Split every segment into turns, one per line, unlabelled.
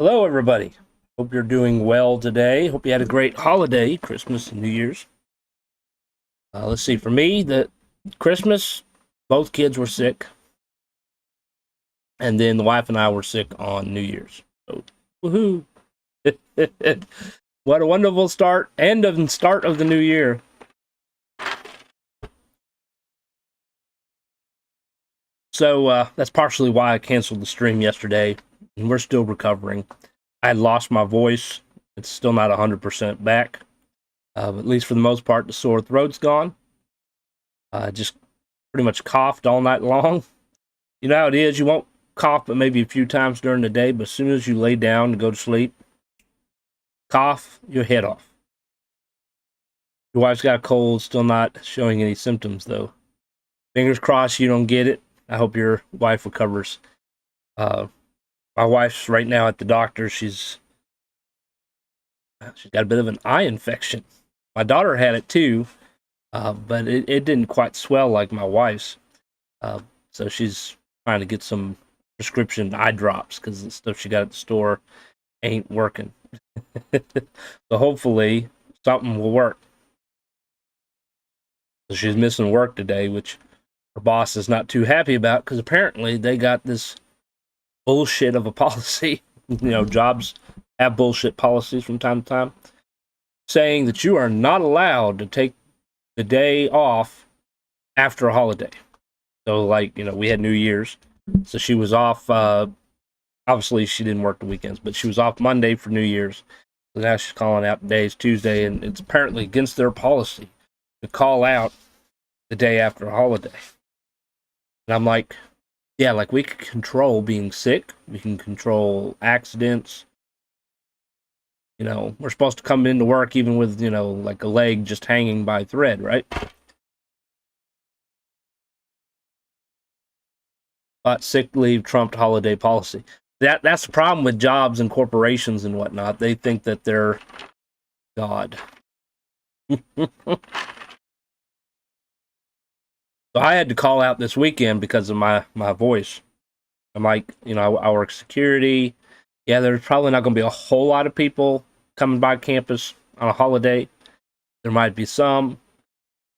Hello, everybody. Hope you're doing well today. Hope you had a great holiday, Christmas and New Year's. Let's see. For me, the Christmas, both kids were sick, and then the wife and I were sick on New Year's. So, woohoo! What a wonderful start! Start of the new year. So that's partially why I canceled the stream yesterday, and we're still recovering. I had lost my voice. It's still not 100% back. But at least for the most part, the sore throat's gone. Just pretty much coughed all night long. You know how it is. You won't cough but maybe a few times during the day, but as soon as you lay down to go to sleep, cough your head off. Your wife's got a cold, still not showing any symptoms, though. Fingers crossed you don't get it. I hope your wife recovers. My wife's right now at the doctor. She's got a bit of an eye infection. My daughter had it too, but it didn't quite swell like my wife's. So she's trying to get some prescription eye drops because the stuff she got at the store ain't working. So hopefully something will work. So she's missing work today, which her boss is not too happy about because apparently they got this bullshit of a policy. Jobs have bullshit policies from time to time, saying that you are not allowed to take the day off after a holiday. So, we had New Year's, so she was off. Obviously, she didn't work the weekends, but she was off Monday for New Year's. So now she's calling out days Tuesday, and it's apparently against their policy to call out the day after a holiday. And I'm like, yeah, we can control being sick. We can control accidents. We're supposed to come into work even with, a leg just hanging by a thread, right? But sick leave trumped holiday policy. That's the problem with jobs and corporations and whatnot. They think that they're God. So I had to call out this weekend because of my voice. I'm like, I work security. Yeah, there's probably not going to be a whole lot of people coming by campus on a holiday. There might be some,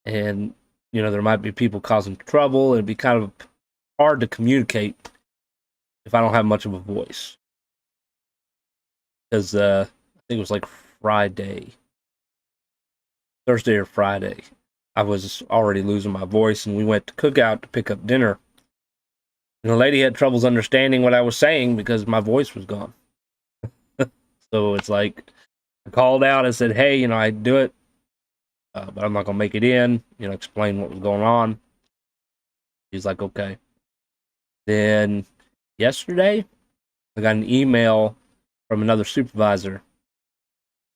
and, there might be people causing trouble. It'd be kind of hard to communicate if I don't have much of a voice. Because I think it was Thursday or Friday. I was already losing my voice, and we went to Cookout to pick up dinner. And the lady had troubles understanding what I was saying because my voice was gone. So it's like, I called out and said, hey, I do it, but I'm not going to make it in, explain what was going on. She's like, okay. Then yesterday, I got an email from another supervisor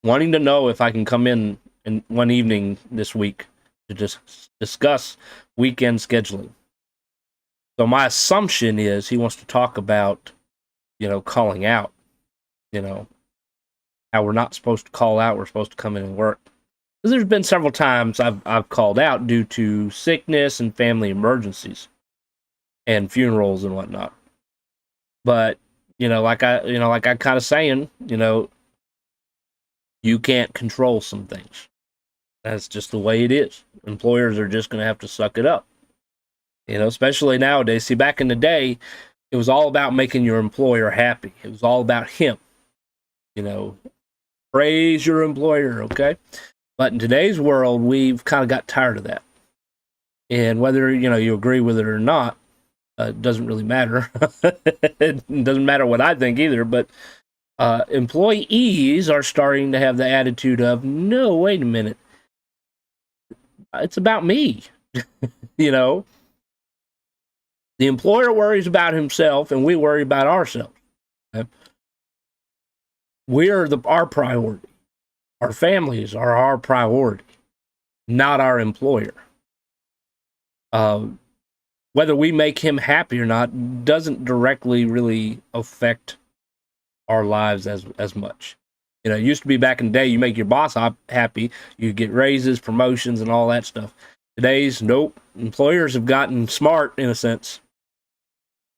wanting to know if I can come in one evening this week to just discuss weekend scheduling. So my assumption is he wants to talk about, calling out, how we're not supposed to call out, we're supposed to come in and work. Because there's been several times I've called out due to sickness and family emergencies and funerals and whatnot. But, like I kind of saying, you can't control some things. That's just the way it is. Employers are just going to have to suck it up. Especially nowadays. See, back in the day, it was all about making your employer happy. It was all about him. Praise your employer, okay? But in today's world, we've kind of got tired of that. And whether, you agree with it or not, doesn't really matter. It doesn't matter what I think either, but employees are starting to have the attitude of, no, wait a minute. It's about me. The employer worries about himself, and we worry about ourselves. Okay? We are our priority. Our families are our priority, not our employer. Whether we make him happy or not doesn't directly really affect our lives as much. It used to be back in the day, you make your boss happy, you get raises, promotions, and all that stuff. Today's, nope. Employers have gotten smart, in a sense.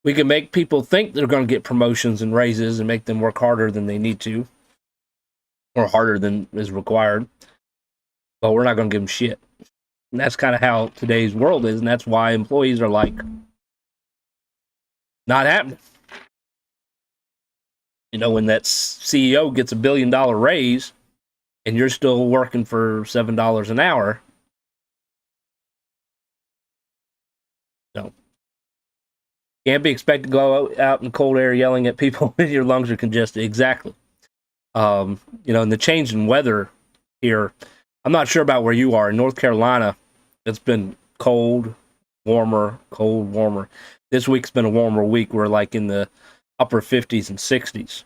We can make people think they're going to get promotions and raises and make them work harder than they need to, or harder than is required, but we're not going to give them shit. And that's kind of how today's world is, and that's why employees are like, not happening. You know, when that CEO gets $1 billion raise and you're still working for $7 an hour, no. Can't be expected to go out in the cold air yelling at people when your lungs are congested. Exactly. You know, and the change in weather here, I'm not sure about where you are. In North Carolina, it's been cold, warmer, cold, warmer. This week's been a warmer week. We're like in the upper 50s and 60s.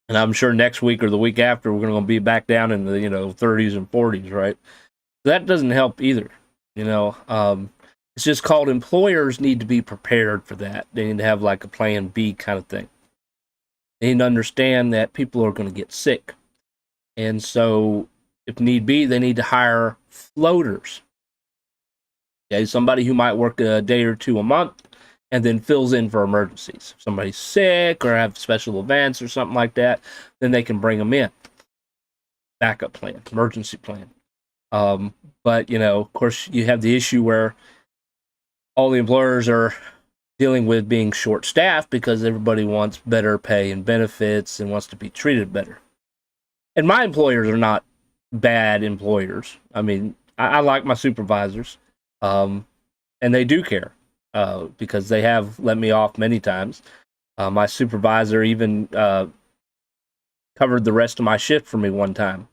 And I'm sure next week or the week after, we're going to be back down in the, 30s and 40s, right? That doesn't help either. It's just called employers need to be prepared for that. They need to have like a plan B kind of thing. They need to understand that people are going to get sick. And so, if need be, they need to hire floaters. Okay, somebody who might work a day or two a month and then fills in for emergencies. If somebody's sick or have special events or something like that, then they can bring them in. Backup plan, emergency plan. But, of course, you have the issue where all the employers are dealing with being short-staffed because everybody wants better pay and benefits and wants to be treated better. And my employers are not bad employers. I mean, I like my supervisors, and they do care because they have let me off many times. My supervisor even covered the rest of my shift for me one time,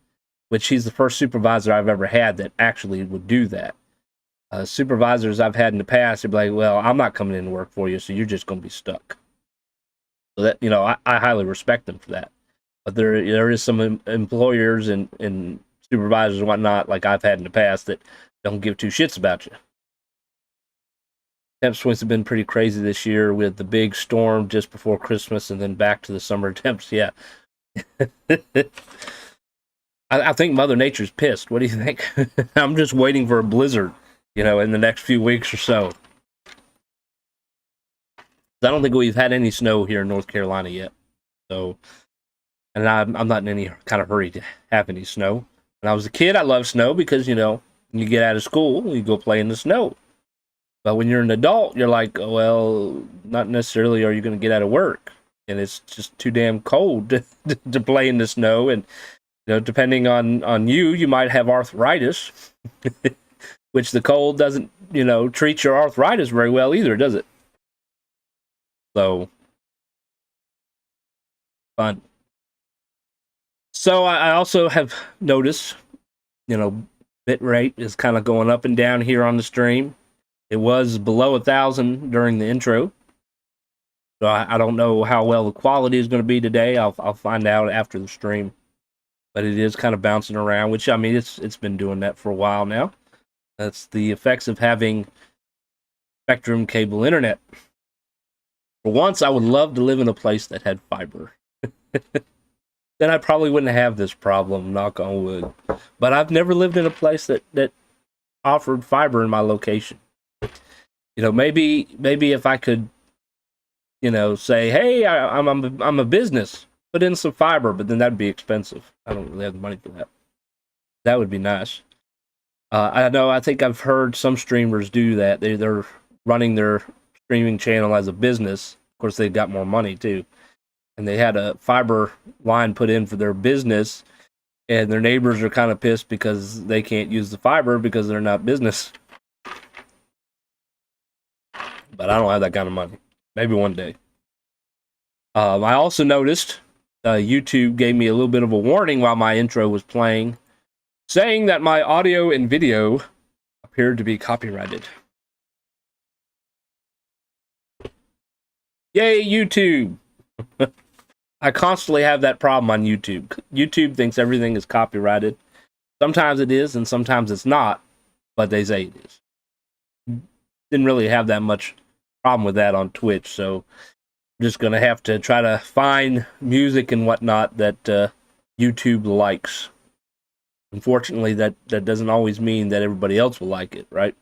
which he's the first supervisor I've ever had that actually would do that. Supervisors I've had in the past, they'd be like, well, I'm not coming in to work for you, so you're just going to be stuck. So that, I highly respect them for that. But there is some employers and supervisors and whatnot, like I've had in the past, that don't give two shits about you. Temp swings have been pretty crazy this year with the big storm just before Christmas and then back to the summer temps. Yeah. I think Mother Nature's pissed. What do you think? I'm just waiting for a blizzard, in the next few weeks or so. I don't think we've had any snow here in North Carolina yet. So, and I'm not in any kind of hurry to have any snow. When I was a kid, I loved snow because, when you get out of school, you go play in the snow. But when you're an adult, you're like, well, not necessarily are you going to get out of work. And it's just too damn cold to play in the snow. And, depending on you might have arthritis, which the cold doesn't, treat your arthritis very well either, does it? So, fun. So I also have noticed, bit rate is kind of going up and down here on the stream. It was below 1,000 during the intro. So I don't know how well the quality is going to be today. I'll find out after the stream. But it is kind of bouncing around, which, I mean, it's been doing that for a while now. That's the effects of having Spectrum cable internet. For once, I would love to live in a place that had fiber. Then I probably wouldn't have this problem, knock on wood. But I've never lived in a place that offered fiber in my location. Maybe if I could, say, hey, I'm a business, put in some fiber, but then that'd be expensive. I don't really have the money for that. That would be nice. I think I've heard some streamers do that. They're running their streaming channel as a business. Of course, they've got more money too. And they had a fiber line put in for their business, and their neighbors are kind of pissed because they can't use the fiber because they're not business. But I don't have that kind of money. Maybe one day. I also noticed YouTube gave me a little bit of a warning while my intro was playing, saying that my audio and video appeared to be copyrighted. Yay, YouTube! I constantly have that problem on YouTube. YouTube thinks everything is copyrighted. Sometimes it is, and sometimes it's not, but they say it is. Didn't really have that much problem with that on Twitch, so I'm just going to have to try to find music and whatnot that YouTube likes. Unfortunately, that doesn't always mean that everybody else will like it, right?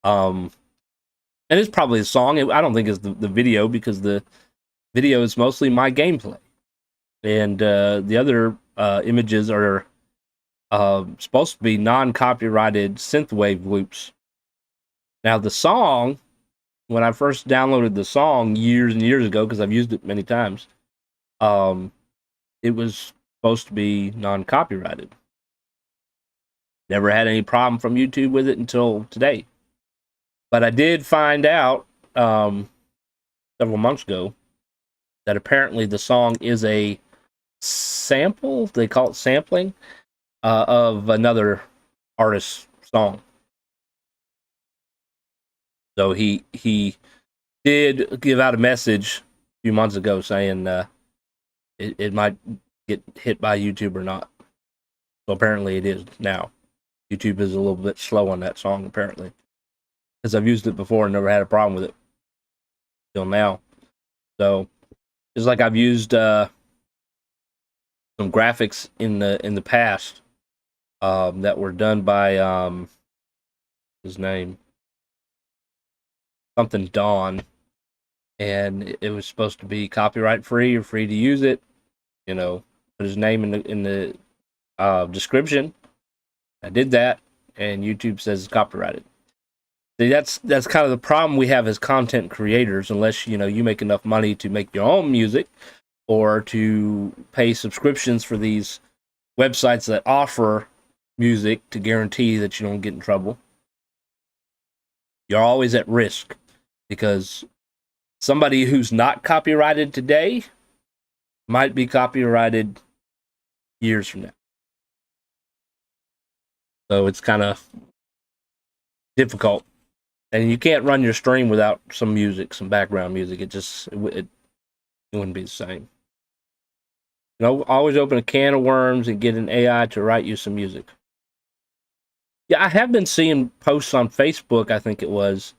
And And it's probably a song. I don't think it's the video, because the video is mostly my gameplay. And the other images are supposed to be non-copyrighted synthwave loops. Now, the song, when I first downloaded the song years and years ago, because I've used it many times, it was supposed to be non-copyrighted. Never had any problem from YouTube with it until today. But I did find out several months ago that apparently the song is a sample, they call it sampling, of another artist's song. So he did give out a message a few months ago saying it might get hit by YouTube or not. So apparently it is now. YouTube is a little bit slow on that song, apparently, because I've used it before and never had a problem with it till now. So it's like I've used some graphics in the past that were done by his name, something Dawn, and it was supposed to be copyright free or free to use it. You know, put his name in the description. I did that, and YouTube says it's copyrighted. See, that's kind of the problem we have as content creators. Unless you make enough money to make your own music, or to pay subscriptions for these websites that offer music to guarantee that you don't get in trouble, you're always at risk, because somebody who's not copyrighted today might be copyrighted years from now. So it's kind of difficult. And you can't run your stream without some music, some background music. It wouldn't be the same. Always open a can of worms and get an AI to write you some music. Yeah, I have been seeing posts on Facebook, I think it was.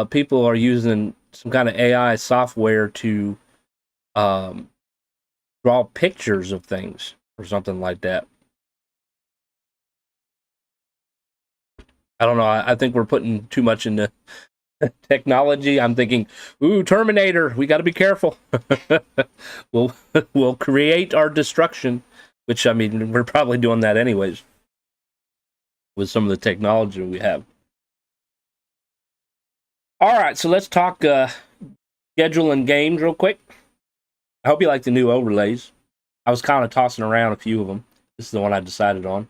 People are using some kind of AI software to draw pictures of things or something like that. I don't know. I think we're putting too much into technology. I'm thinking, ooh, Terminator, we got to be careful. We'll create our destruction, which, I mean, we're probably doing that anyways with some of the technology we have. All right, so let's talk schedule and games real quick. I hope you like the new overlays. I was kind of tossing around a few of them. This is the one I decided on.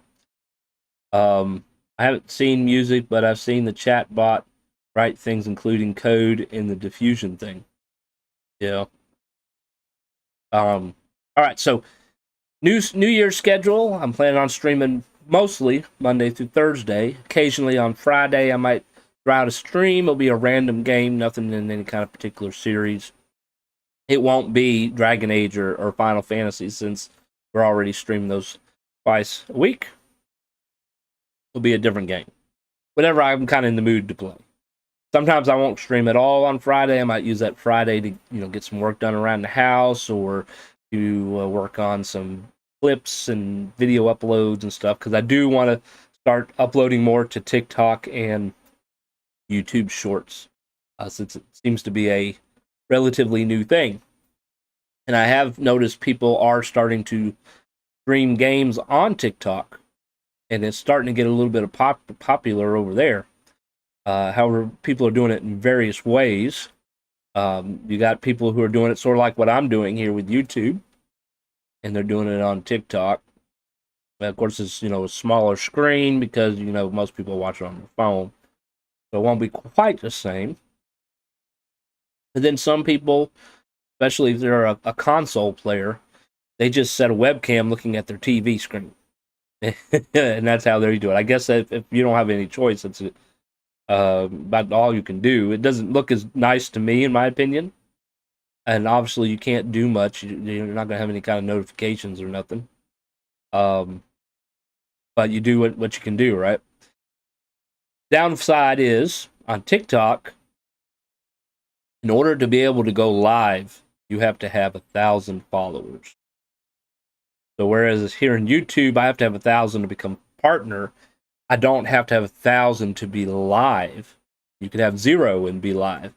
I haven't seen music, but I've seen the chat bot write things, including code in the diffusion thing. Yeah. All right, so New Year's schedule. I'm planning on streaming mostly Monday through Thursday. Occasionally on Friday, I might throw out a stream. It'll be a random game, nothing in any kind of particular series. It won't be Dragonage or Final Fantasy, since we're already streaming those twice a week. It'll be a different game. Whatever I'm kind of in the mood to play. Sometimes I won't stream at all on Friday. I might use that Friday to get some work done around the house, or to work on some clips and video uploads and stuff, because I do want to start uploading more to TikTok and YouTube Shorts, since it seems to be a relatively new thing. And I have noticed people are starting to stream games on TikTok, and it's starting to get a little bit of popular over there. However, people are doing it in various ways. You got people who are doing it sort of like what I'm doing here with YouTube, and they're doing it on TikTok. But of course, it's a smaller screen, because most people watch it on their phone, so it won't be quite the same. But then some people, especially if they're a console player, they just set a webcam looking at their TV screen. And that's how they do it. I guess if you don't have any choice, it's about all you can do. It doesn't look as nice to me, in my opinion. And obviously, you can't do much. You're not going to have any kind of notifications or nothing. But you do what you can do, right? Downside is, on TikTok, in order to be able to go live, you have to have 1,000 followers. So whereas here in YouTube, I have to have 1,000 to become partner, I don't have to have 1,000 to be live You could have 0 and be live.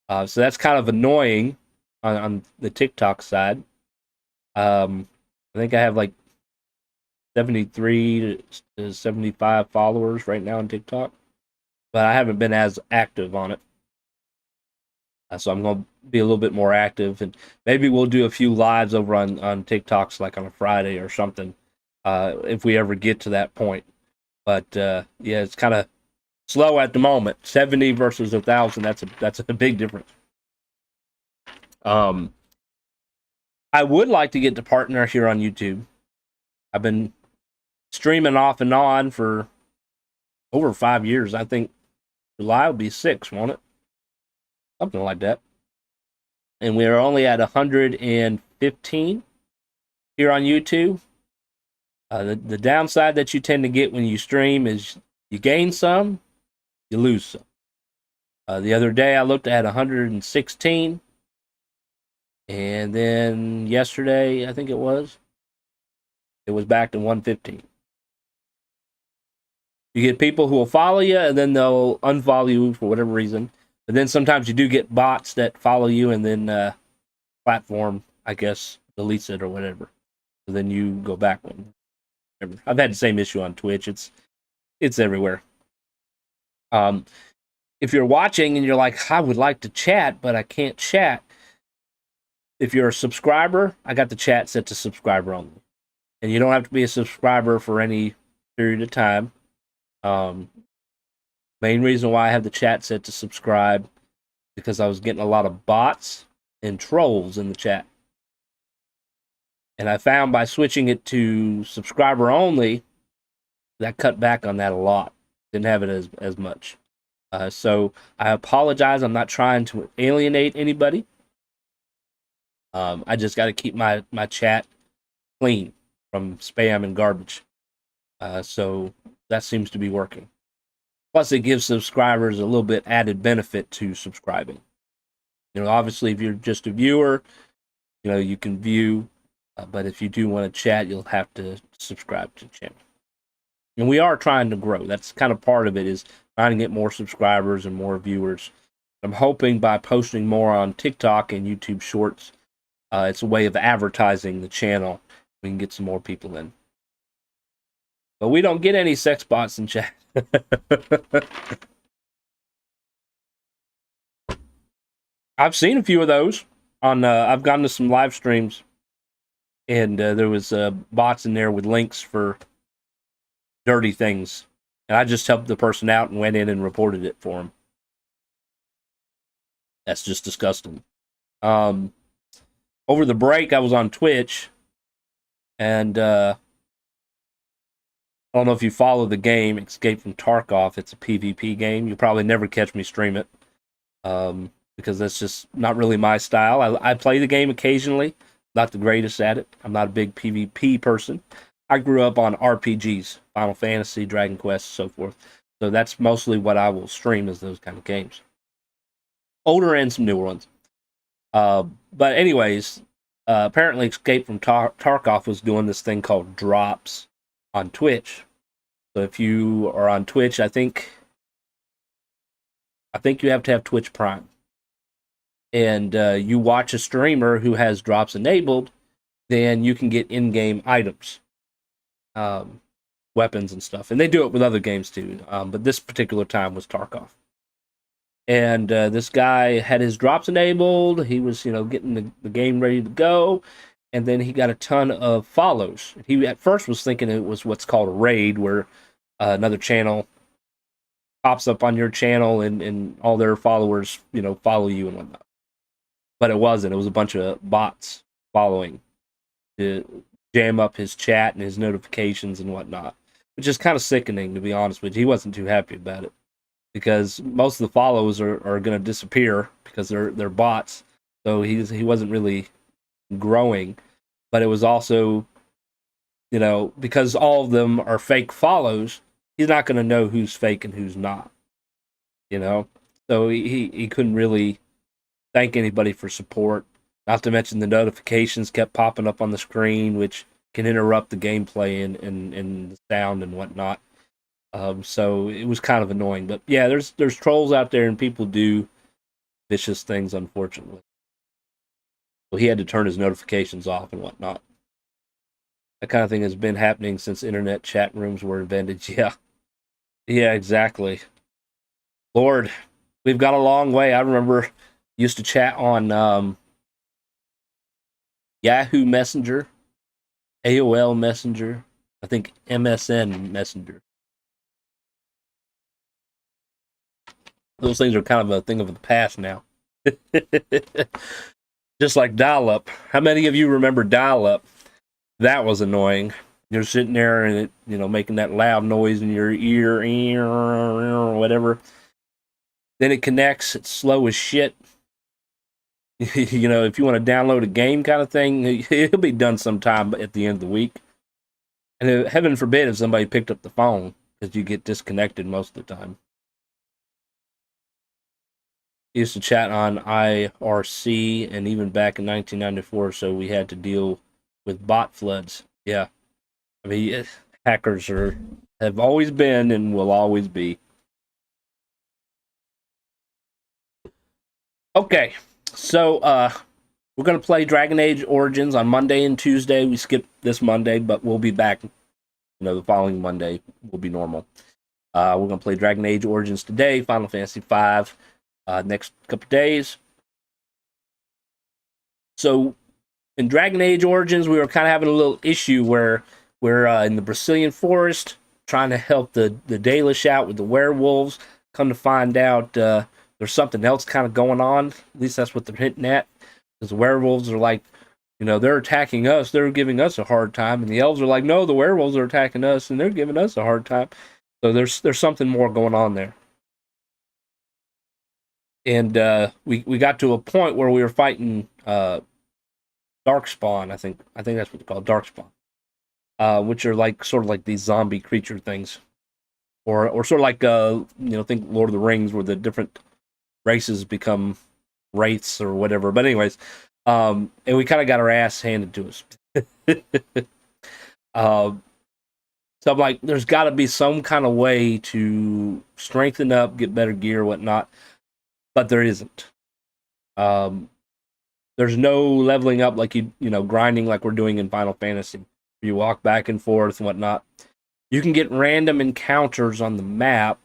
So that's kind of annoying on the TikTok side. I think I have like 73 to 75 followers right now on TikTok, but I haven't been as active on it. So I'm going to be a little bit more active, and maybe we'll do a few lives over on TikToks, like on a Friday or something, if we ever get to that point. But yeah, it's kind of slow at the moment. 70 versus 1,000. That's a big difference. I would like to get to partner here on YouTube. I've been streaming off and on for over 5 years. I think July will be 6, won't it? Something like that. And we're only at 115 here on YouTube. The downside that you tend to get when you stream is you gain some, you lose some. The other day I looked at 116, and then yesterday, I think it was back to 115. You get people who will follow you, and then they'll unfollow you for whatever reason. But then sometimes you do get bots that follow you, and then platform, I guess, deletes it or whatever. So then you go back one. I've had the same issue on Twitch. It's everywhere. If you're watching and you're like, I would like to chat, but I can't chat. If you're a subscriber, I got the chat set to subscriber only. And you don't have to be a subscriber for any period of time. Main reason why I have the chat set to subscribe, because I was getting a lot of bots and trolls in the chat. And I found by switching it to subscriber only, that cut back on that a lot. Didn't have it as much. So I apologize. I'm not trying to alienate anybody. I just got to keep my chat clean from spam and garbage. So that seems to be working. Plus, it gives subscribers a little bit added benefit to subscribing. Obviously, if you're just a viewer, you can view. But if you do want to chat, you'll have to subscribe to the channel. And we are trying to grow. That's kind of part of it, is trying to get more subscribers and more viewers. I'm hoping by posting more on TikTok and YouTube Shorts, it's a way of advertising the channel. We can get some more people in. But we don't get any sex bots in chat. I've seen a few of those on. I've gone to some live streams, and there was bots in there with links for dirty things, and I just helped the person out and went in and reported it for him. That's just disgusting. Over the break, I was on Twitch, and I don't know if you follow the game, Escape from Tarkov. It's a PvP game. You'll probably never catch me stream it, because that's just not really my style. I play the game occasionally, not the greatest at it. I'm not a big PvP person. I grew up on RPGs, Final Fantasy, Dragon Quest, so forth. So that's mostly what I will stream, is those kind of games. Older and some newer ones. But anyways, apparently Escape from Tarkov was doing this thing called drops on Twitch. So if you are on Twitch, I think you have to have Twitch Prime. And you watch a streamer who has drops enabled, then you can get in-game items, weapons and stuff. And they do it with other games too. But this particular time was Tarkov. And this guy had his drops enabled. He was, getting the game ready to go. And then he got a ton of follows. He at first was thinking it was what's called a raid, where another channel pops up on your channel and all their followers, follow you and whatnot. But it wasn't. It was a bunch of bots following to jam up his chat and his notifications and whatnot, which is kind of sickening, to be honest with you. He wasn't too happy about it, because most of the follows are going to disappear because they're bots. So he wasn't really growing. But it was also, because all of them are fake follows, he's not going to know who's fake and who's not. So he couldn't really thank anybody for support. Not to mention the notifications kept popping up on the screen, which can interrupt the gameplay and the sound and whatnot. So it was kind of annoying. But yeah, there's trolls out there, and people do vicious things, unfortunately. So he had to turn his notifications off and whatnot. That kind of thing has been happening since internet chat rooms were invented. Yeah. Yeah, exactly. Lord, we've got a long way. I remember used to chat on Yahoo Messenger, AOL Messenger, I think MSN Messenger. Those things are kind of a thing of the past now. Just like dial-up. How many of you remember dial-up? That was annoying. You're sitting there and making that loud noise in your ear, or whatever. Then it connects. It's slow as shit. If you want to download a game kind of thing, it'll be done sometime at the end of the week. And heaven forbid if somebody picked up the phone, because you get disconnected most of the time. I used to chat on IRC, and even back in 1994, so we had to deal with bot floods. Yeah. I mean, hackers have always been and will always be. Okay, so we're going to play Dragonage Origins on Monday and Tuesday. We skipped this Monday, but we'll be back. The following Monday will be normal. We're going to play Dragonage Origins today, Final Fantasy V, next couple days. So in Dragonage Origins, we were kind of having a little issue where we're in the Brazilian forest trying to help the Dalish out with the werewolves. Come to find out there's something else kind of going on. At least that's what they're hinting at. Because the werewolves are like, they're attacking us. They're giving us a hard time. And the elves are like, no, the werewolves are attacking us and they're giving us a hard time. So there's something more going on there. And we got to a point where we were fighting Darkspawn. I think that's what they're called, Darkspawn. Which are sort of like these zombie creature things. Or sort of like think Lord of the Rings, where the different races become wraiths or whatever. But anyways, and we kind of got our ass handed to us. So I'm like, there's got to be some kind of way to strengthen up, get better gear, whatnot. But there isn't. There's no leveling up like grinding like we're doing in Final Fantasy. You walk back and forth and whatnot. You can get random encounters on the map,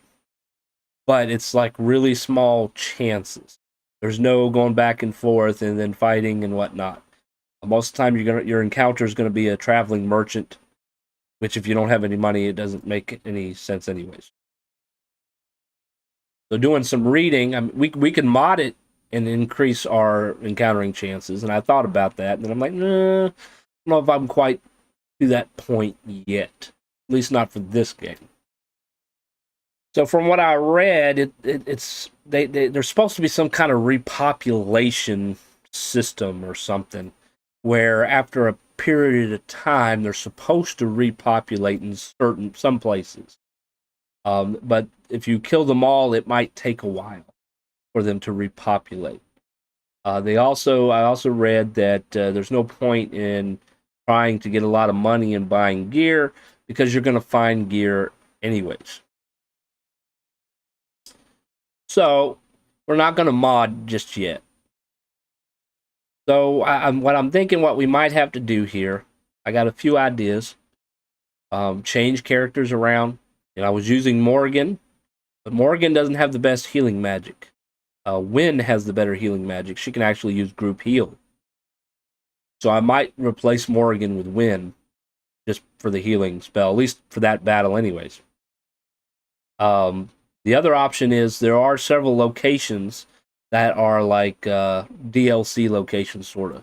but it's like really small chances. There's no going back and forth and then fighting and whatnot. Most of the time, your encounter is going to be a traveling merchant, which if you don't have any money, it doesn't make any sense anyways. So doing some reading, we can mod it and increase our encountering chances, and I thought about that, and I'm like, nah, I don't know if I'm quite to that point yet. At least not for this game. So from what I read, there's supposed to be some kind of repopulation system or something, where after a period of time, they're supposed to repopulate in some places. But if you kill them all, it might take a while for them to repopulate. I also read that there's no point in trying to get a lot of money and buying gear, because you're going to find gear anyways. So we're not going to mod just yet. So what I'm thinking, what we might have to do here, I got a few ideas. Change characters around. I was using Morgan, but Morgan doesn't have the best healing magic. Wynn has the better healing magic. She can actually use group heal. So I might replace Morgan with Wynn, just for the healing spell, at least for that battle anyways. The other option is there are several locations that are like DLC locations, sort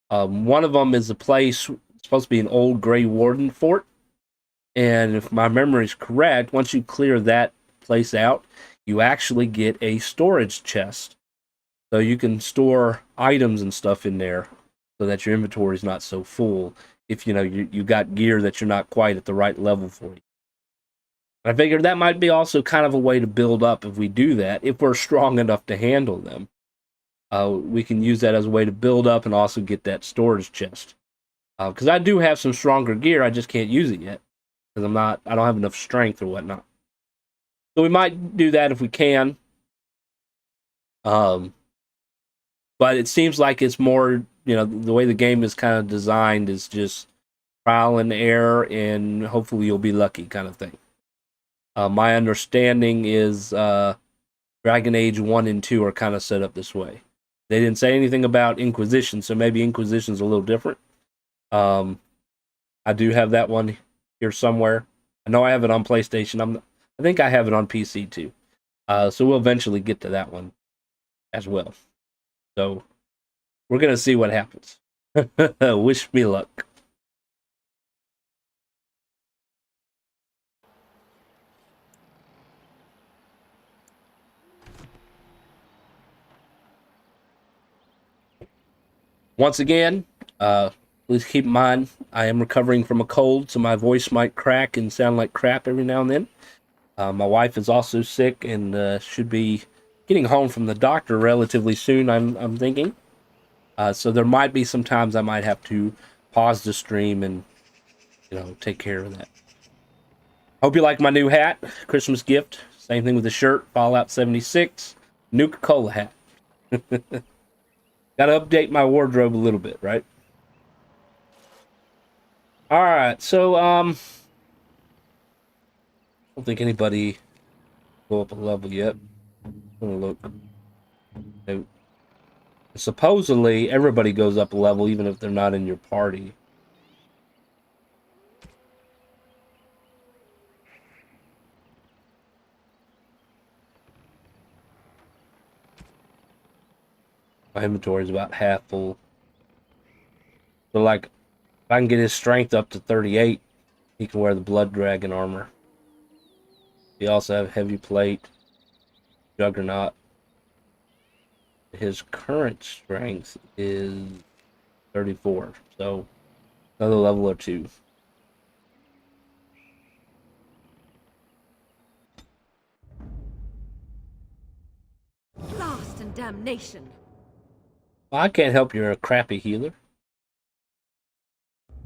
of. One of them is a place, it's supposed to be an old Grey Warden fort. And if my memory is correct, once you clear that place out, you actually get a storage chest. So you can store items and stuff in there so that your inventory is not so full if you got gear that you're not quite at the right level for you. I figured that might be also kind of a way to build up if we do that, if we're strong enough to handle them. We can use that as a way to build up and also get that storage chest. Because I do have some stronger gear, I just can't use it yet. because I don't have enough strength or whatnot. So we might do that if we can. But it seems like it's more, the way the game is kind of designed is just trial and error, and hopefully you'll be lucky kind of thing. My understanding is dragonage 1 and 2 are kind of set up this way. They didn't say anything about Inquisition, so maybe Inquisition's a little different. I do have that one here somewhere. I know I have it on PlayStation. I think I have it on PC too. So we'll eventually get to that one as well. So we're gonna see what happens. Wish me luck. Once again, please keep in mind I am recovering from a cold, so my voice might crack and sound like crap every now and then. My wife is also sick and should be getting home from the doctor relatively soon, I'm thinking. So there might be some times I might have to pause the stream and, take care of that. Hope you like my new hat, Christmas gift. Same thing with the shirt, Fallout 76, Nuka-Cola hat. Gotta update my wardrobe a little bit, right? Alright, so, I don't think anybody go up a level yet. I'm gonna look. No. Supposedly, everybody goes up a level even if they're not in your party. My inventory is about half full. So, like, if I can get his strength up to 38, he can wear the Blood Dragon armor. We also have heavy plate, juggernaut. His current strength is 34, so another level or 2.
Blast and damnation.
Well, I can't help you're a crappy healer.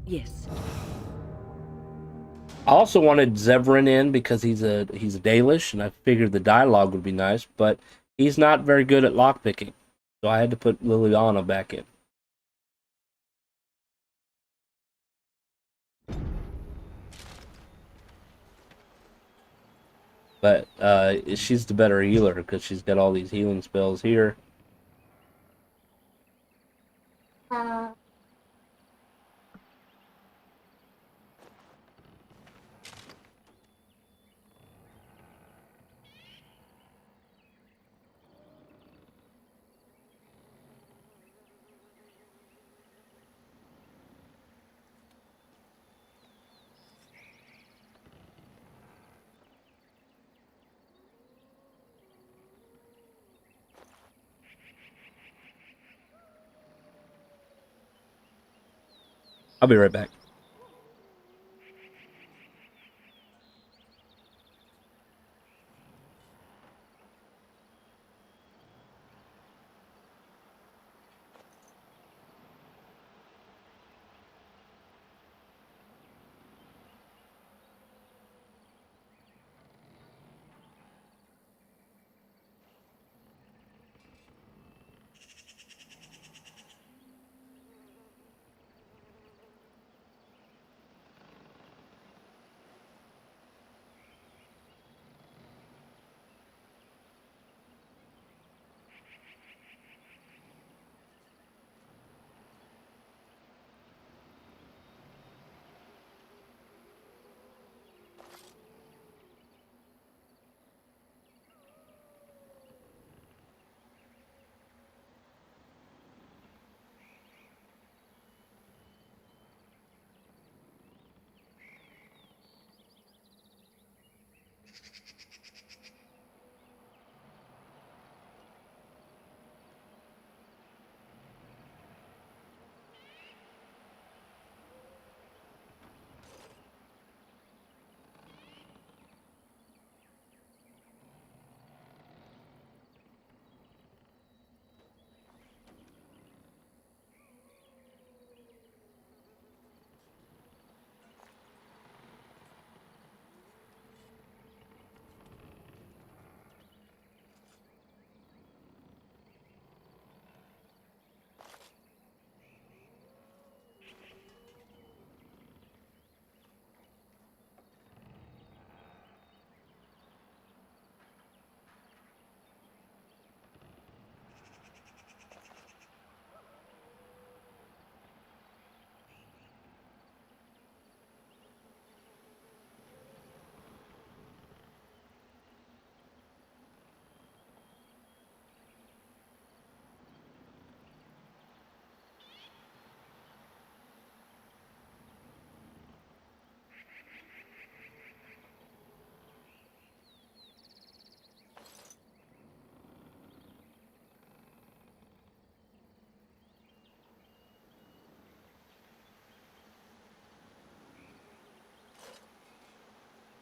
Yes.
I also wanted Zevran in because he's a Dalish, and I figured the dialogue would be nice, but he's not very good at lockpicking, so I had to put Liliana back in. But she's the better healer because she's got all these healing spells here. I'll be right back.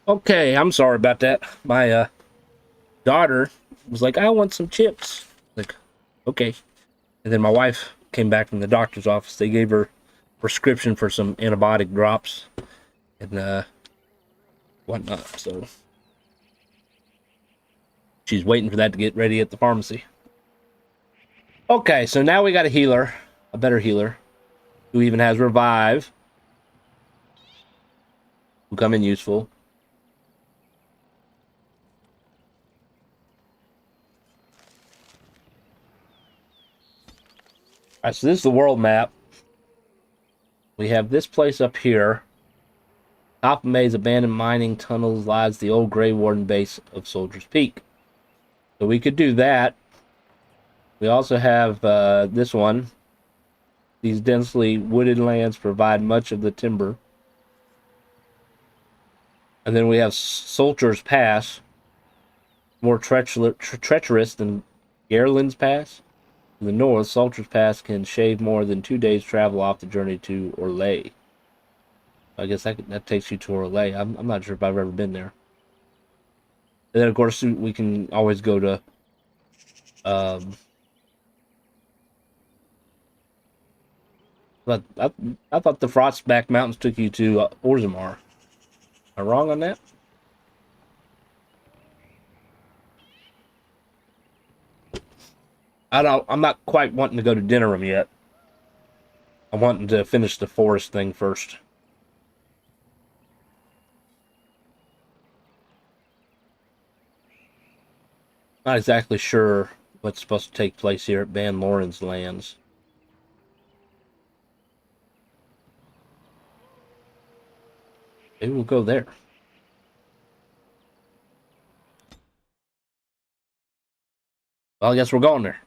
Okay, I'm sorry about that. My daughter was like, I want some chips. Like, okay. And then my wife came back from the doctor's office. They gave her prescription for some antibiotic drops and whatnot. So she's waiting for that to get ready at the pharmacy. Okay, so now we got a healer, a better healer, who even has revive, who come in useful. Alright, so this is the world map. We have this place up here. Top of Maze abandoned mining tunnels lies the old Grey Warden base of Soldier's Peak. So we could do that. We also have this one. These densely wooded lands provide much of the timber. And then we have Soldier's Pass, more treacherous than Garland's Pass. In the north, Soldier's Pass can shave more than 2 days travel off the journey to Orlais. I guess that takes you to Orlais. I'm not sure if I've ever been there. And then, of course, we can always go to but I thought the Frostback Mountains took you to Orzammar. Am I wrong on that? I'm not quite wanting to go to Dinnerum yet. I'm wanting to finish the forest thing first. Not exactly sure what's supposed to take place here at Ban Loren's lands. Maybe we'll go there. Well, I guess we're going there.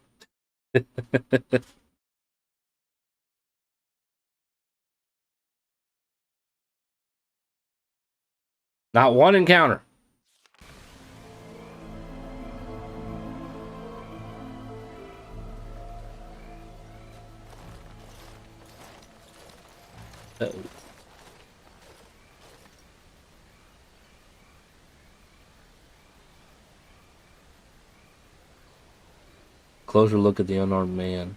Not one encounter. Uh-oh. Closer look at the unarmed man.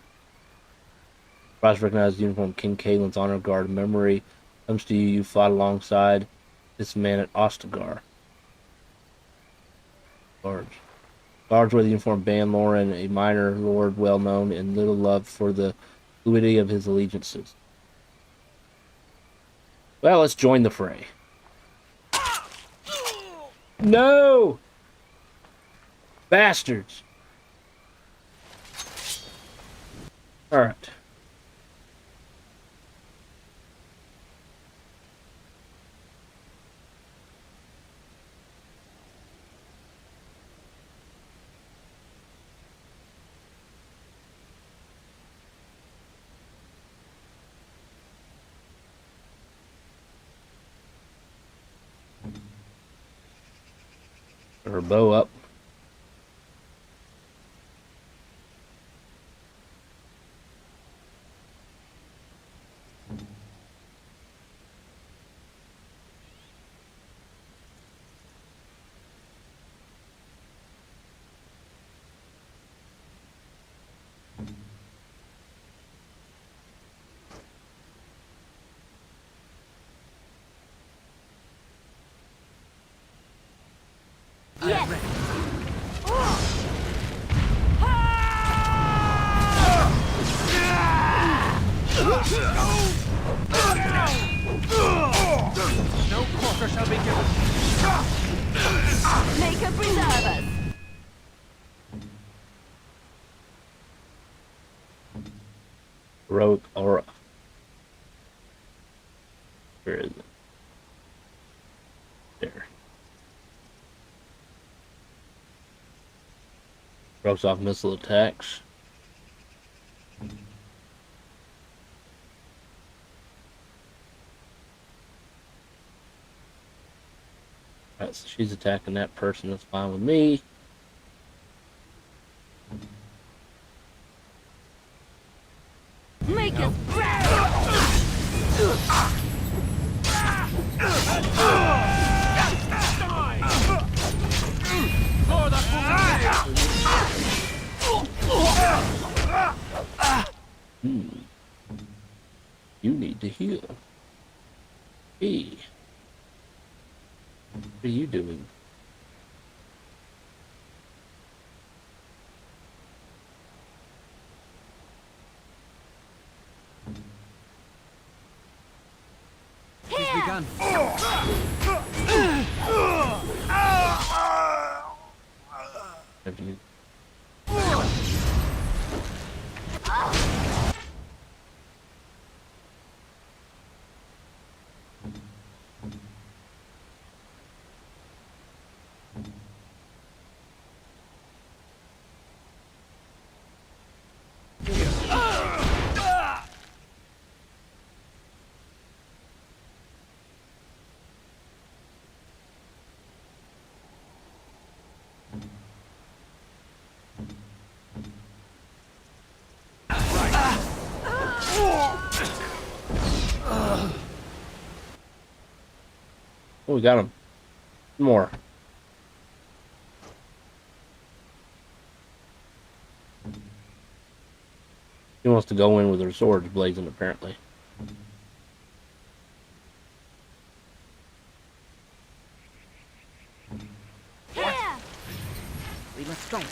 Frost recognized the uniform King Caelin's honor guard. Memory comes to you. You fought alongside this man at Ostagar. Guards. Guards wear the uniform Ban Loren, a minor lord well known and little loved for the fluidity of his allegiances. Well, let's join the fray. No! Bastards! Alright. Put her bow up.
No quarter shall be given.
Make her preserve us.
Rogue aura. Where is it? There. Throws off missile attacks. Alright, so she's attacking that person. That's fine with me.
Make us
Hmm. You need to heal. Hey. What are you doing?
He's begun.
Have you? Oh, we got him. More. He wants to go in with her swords blazing, apparently.
We must strike.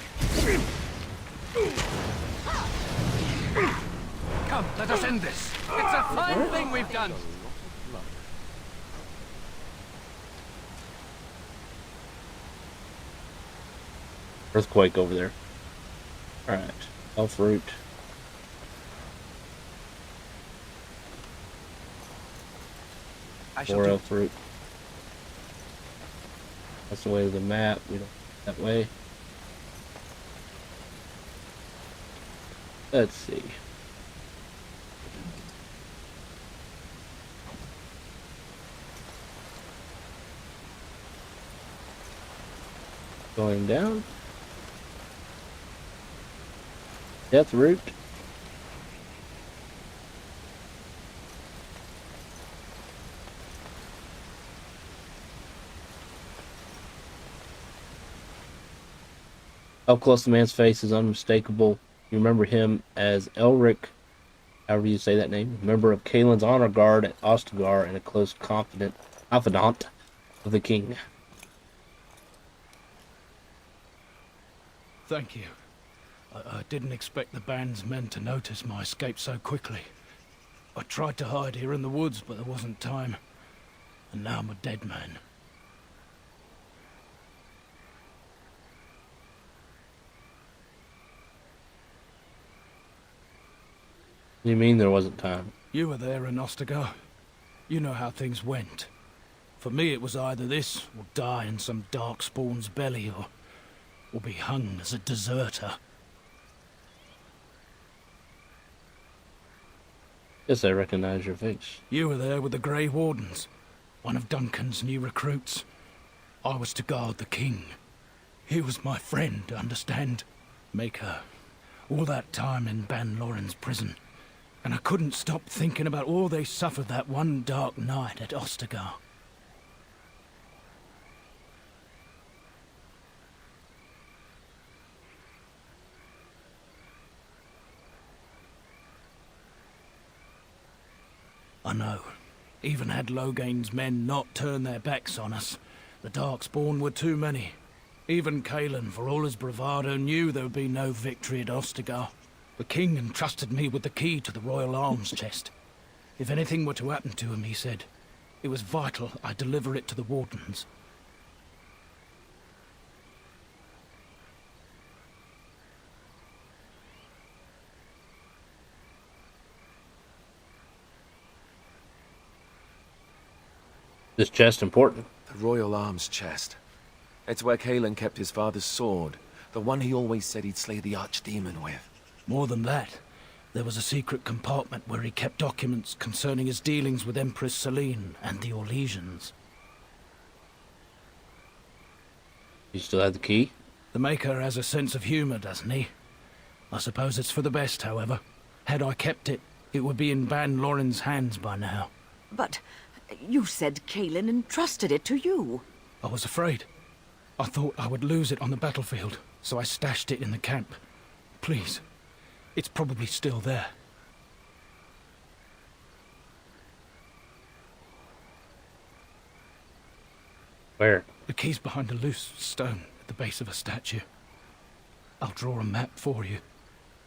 Come, let us end this. It's a fine thing we've done.
Earthquake over there. Alright. Elf root. Four elf root. That's the way of the map. We don't that way. Let's see. Going down. Death root. Up close, the man's face is unmistakable. You remember him as Elric, however you say that name, member of Kaelin's honor guard at Ostagar and a close confidant of the king.
Thank you. I didn't expect the band's men to notice my escape so quickly. I tried to hide here in the woods, but there wasn't time. And now I'm a dead man.
What do you mean there wasn't time?
You were there in Ostagar. You know how things went. For me, it was either this, or die in some Darkspawn's belly, or be hung as a deserter.
Yes, I recognize your face.
You were there with the Grey Wardens, one of Duncan's new recruits. I was to guard the king. He was my friend, understand? Maker. All that time in Ban Loren's prison. And I couldn't stop thinking about all they suffered that one dark night at Ostagar. I know. Even had Logain's men not turned their backs on us, the Darkspawn were too many. Even Kaelin, for all his bravado, knew there would be no victory at Ostagar. The king entrusted me with the key to the royal arms chest. If anything were to happen to him, he said, it was vital I deliver it to the Wardens.
This chest important?
The royal arms chest. It's where Kaelin kept his father's sword, the one he always said he'd slay the archdemon with.
More than that, there was a secret compartment where he kept documents concerning his dealings with Empress Selene and the Orlesians.
You still have the key?
The Maker has a sense of humor, doesn't he? I suppose it's for the best, however. Had I kept it, it would be in Ban Loren's hands by now.
But you said Kaelin entrusted it to you.
I was afraid. I thought I would lose it on the battlefield, so I stashed it in the camp. Please, it's probably still there.
Where?
The key's behind a loose stone at the base of a statue. I'll draw a map for you,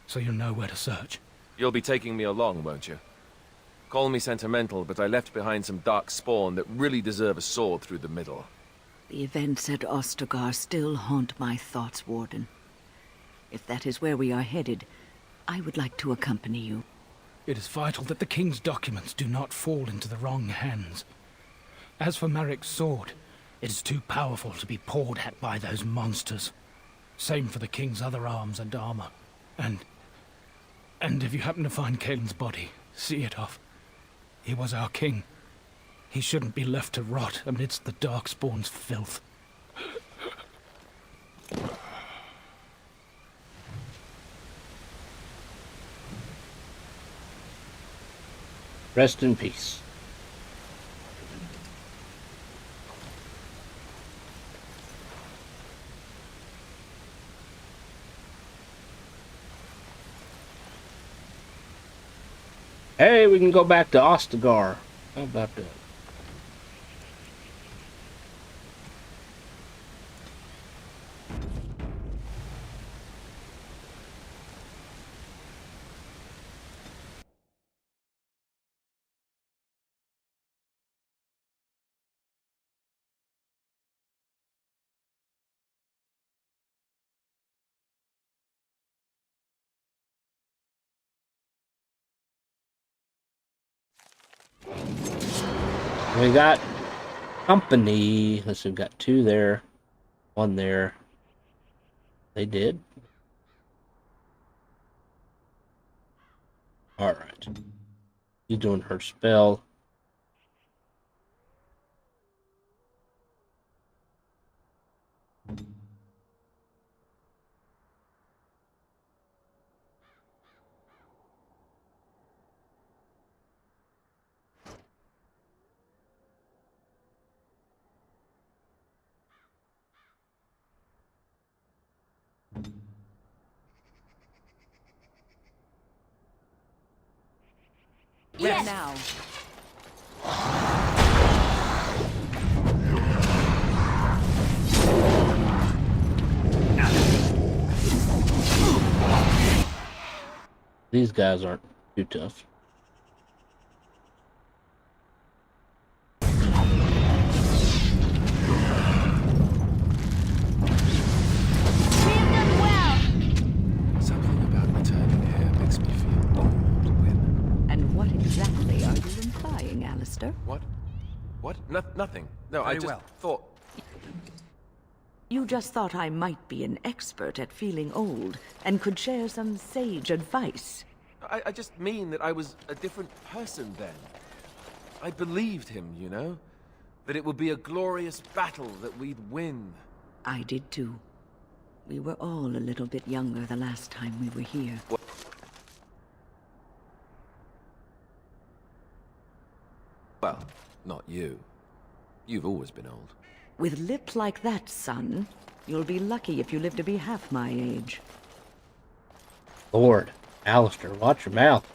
so you'll know where to search.
You'll be taking me along, won't you? Call me sentimental, but I left behind some Darkspawn that really deserve a sword through the middle.
The events at Ostagar still haunt my thoughts, Warden. If that is where we are headed, I would like to accompany you.
It is vital that the king's documents do not fall into the wrong hands. As for Marik's sword, it is too powerful to be pawed at by those monsters. Same for the king's other arms and armor. And if you happen to find Kaelin's body, see it off. He was our king. He shouldn't be left to rot amidst the Darkspawn's filth.
Rest in peace. Hey, we can go back to Ostagar. How about that? We got company. Let's see, we've got 2 there, 1 there. They did. Alright. She's doing her spell.
Yes. Now.
These guys aren't too tough.
Something about returning here makes me feel old, Win.
And what exactly are you implying, Alistair?
What? What? Nothing. No, I just thought...
You just thought I might be an expert at feeling old and could share some sage advice.
I just mean that I was a different person then. I believed him, you know? That it would be a glorious battle, that we'd win.
I did too. We were all a little bit younger the last time we were here.
What? Well, not you. You've always been old.
With lips like that, son, you'll be lucky if you live to be half my age.
Lord, Alistair, watch your mouth.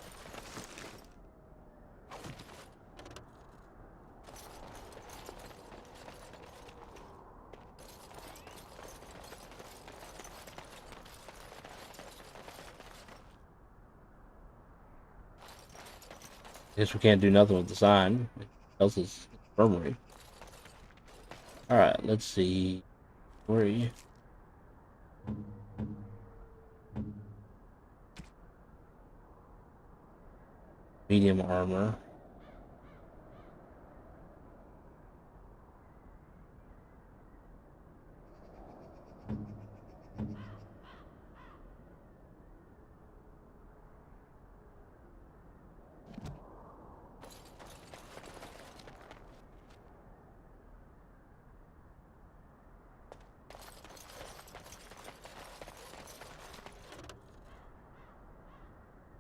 Guess we can't do nothing with the sign. It tells us infirmary. Alright, let's see. Where are you? Medium armor.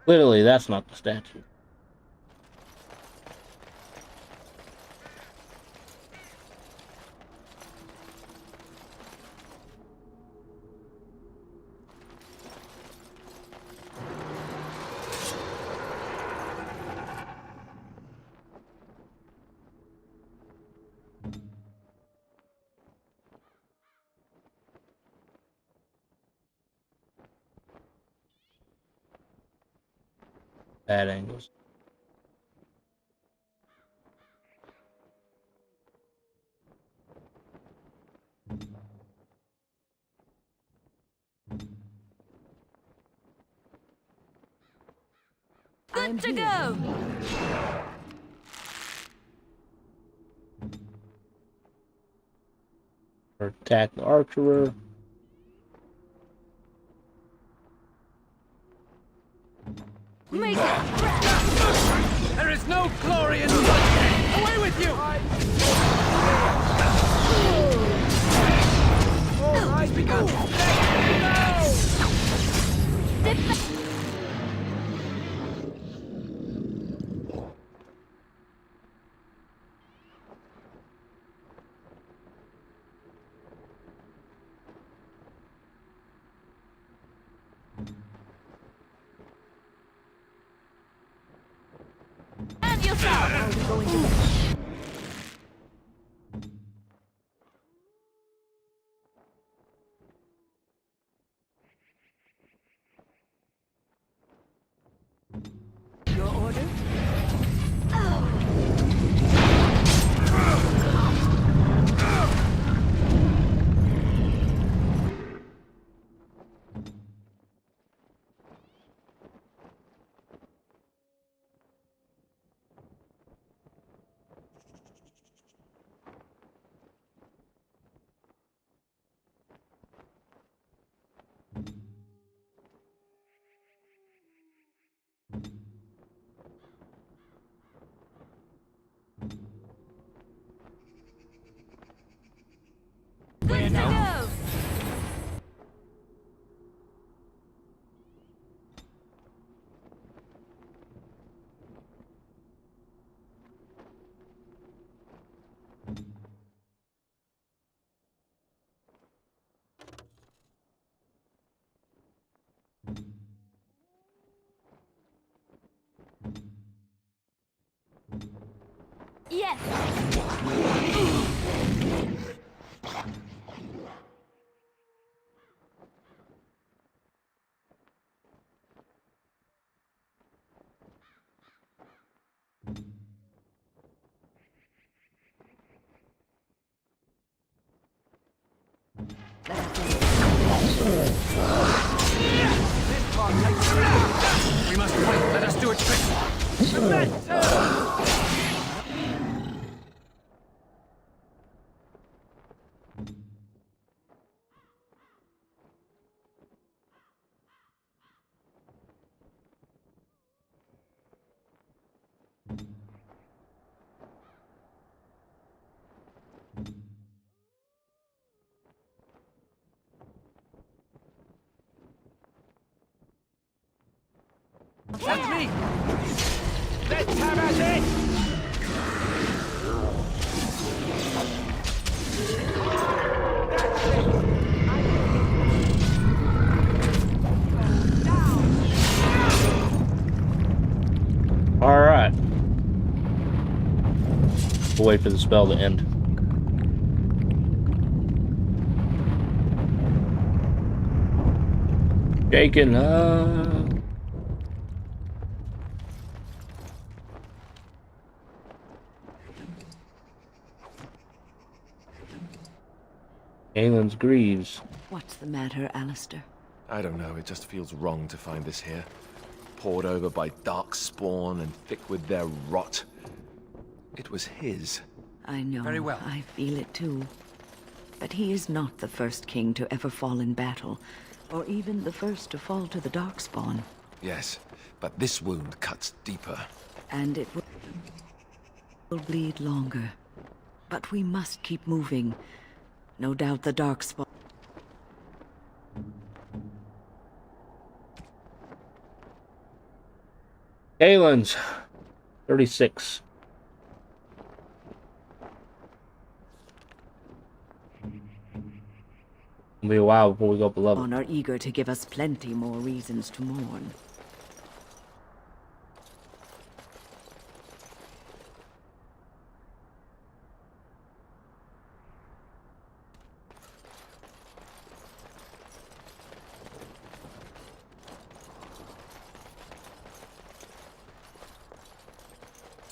Clearly, that's not the statue. Bad angles.
Good to go.
Or attack the archerer.
Make it.
There is no glory in bloodshed! Away with you! All right, begun!
And yourself. Are we going to bed? Your order? Good to go. Yes.
We must fight. Let us do it quick. That's me! Let's have at it!
Alright. We'll wait for the spell to end. Shaken up. Aelin's Greaves.
What's the matter, Alistair?
I don't know, it just feels wrong to find this here. Poured over by Darkspawn and thick with their rot. It was his.
I know.
Very well.
I feel it too. But he is not the first king to ever fall in battle, or even the first to fall to the Darkspawn.
Yes, but this wound cuts deeper.
And it will bleed longer. But we must keep moving. No doubt the Darkspawn.
Aelin's 36. It'll be a while before we go up a level.
Are eager to give us plenty more reasons to mourn.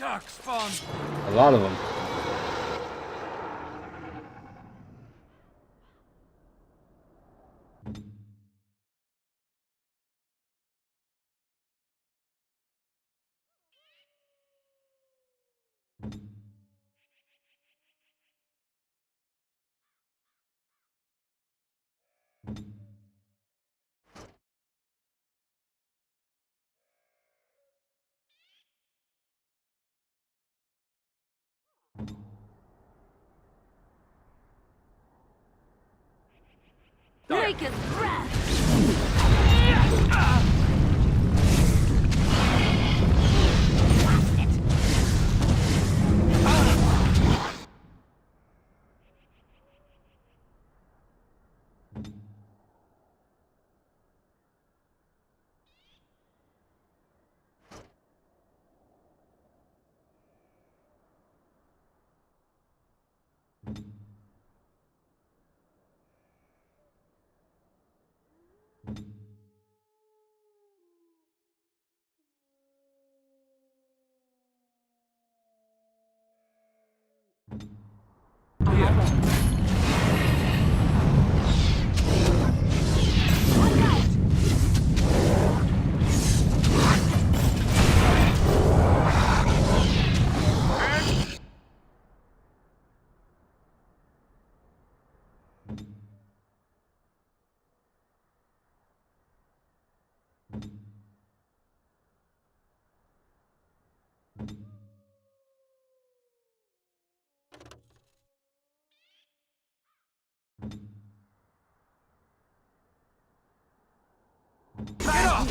Darkspawn.
A lot of them.
Take his breath!
Get off!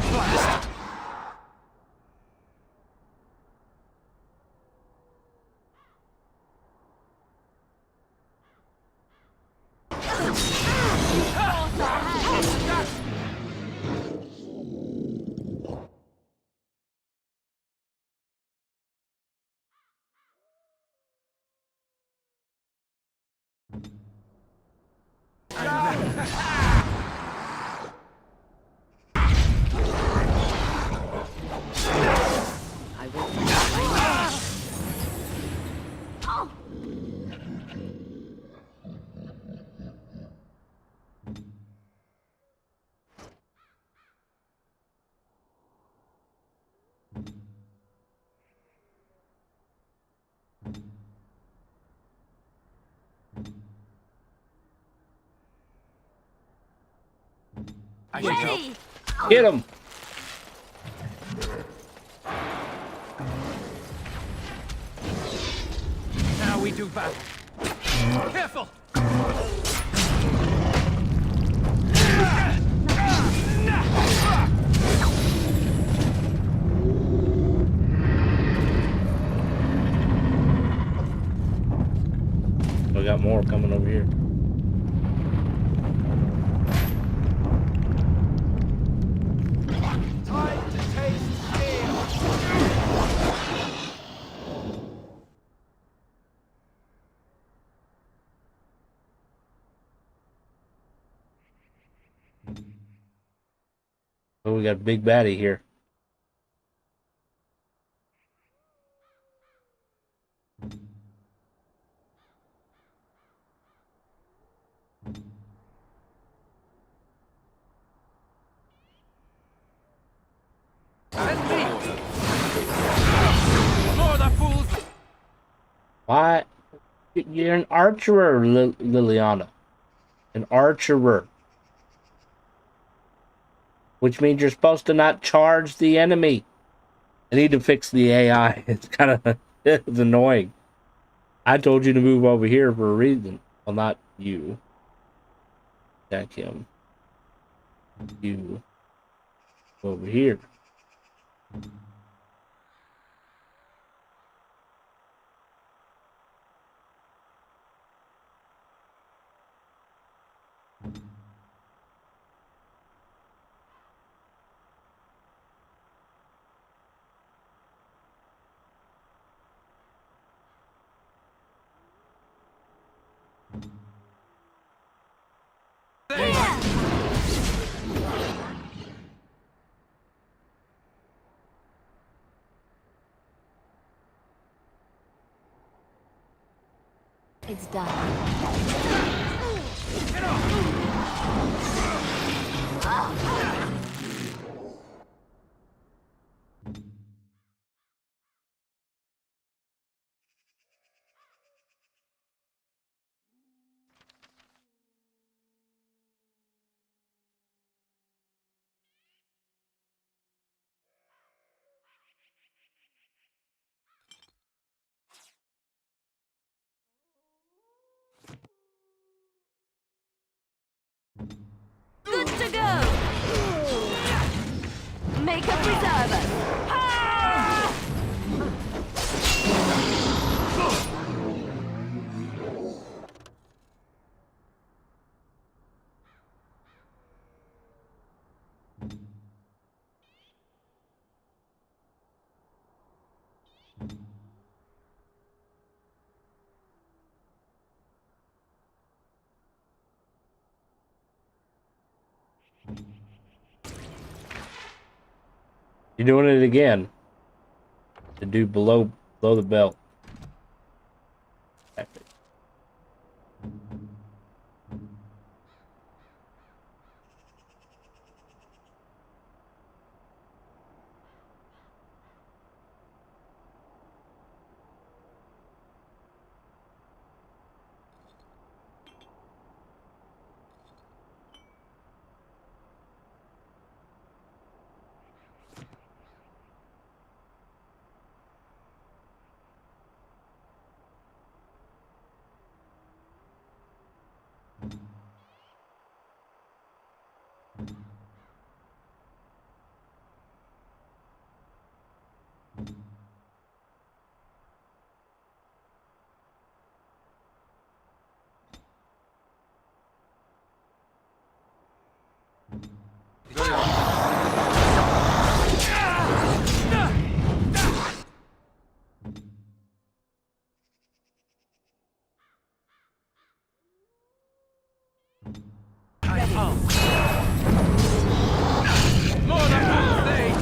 Blast!
I will find my
I should help.
Ready!
Get him!
Now we do battle. Careful!
We got more coming over here.
Time to taste steel.
Oh, we got a big baddie here.
And me! For the fools!
Why? You're an archerer, Liliana. An archerer. Which means you're supposed to not charge the enemy. I need to fix the AI. It's kind of it's annoying. I told you to move over here for a reason. Well, not you. Attack him. You. Over here.
It's done.
Get off!
Good to go! Make a preserver! Ha!
You're doing it again. The dude below the belt. Epic.
More than one thing!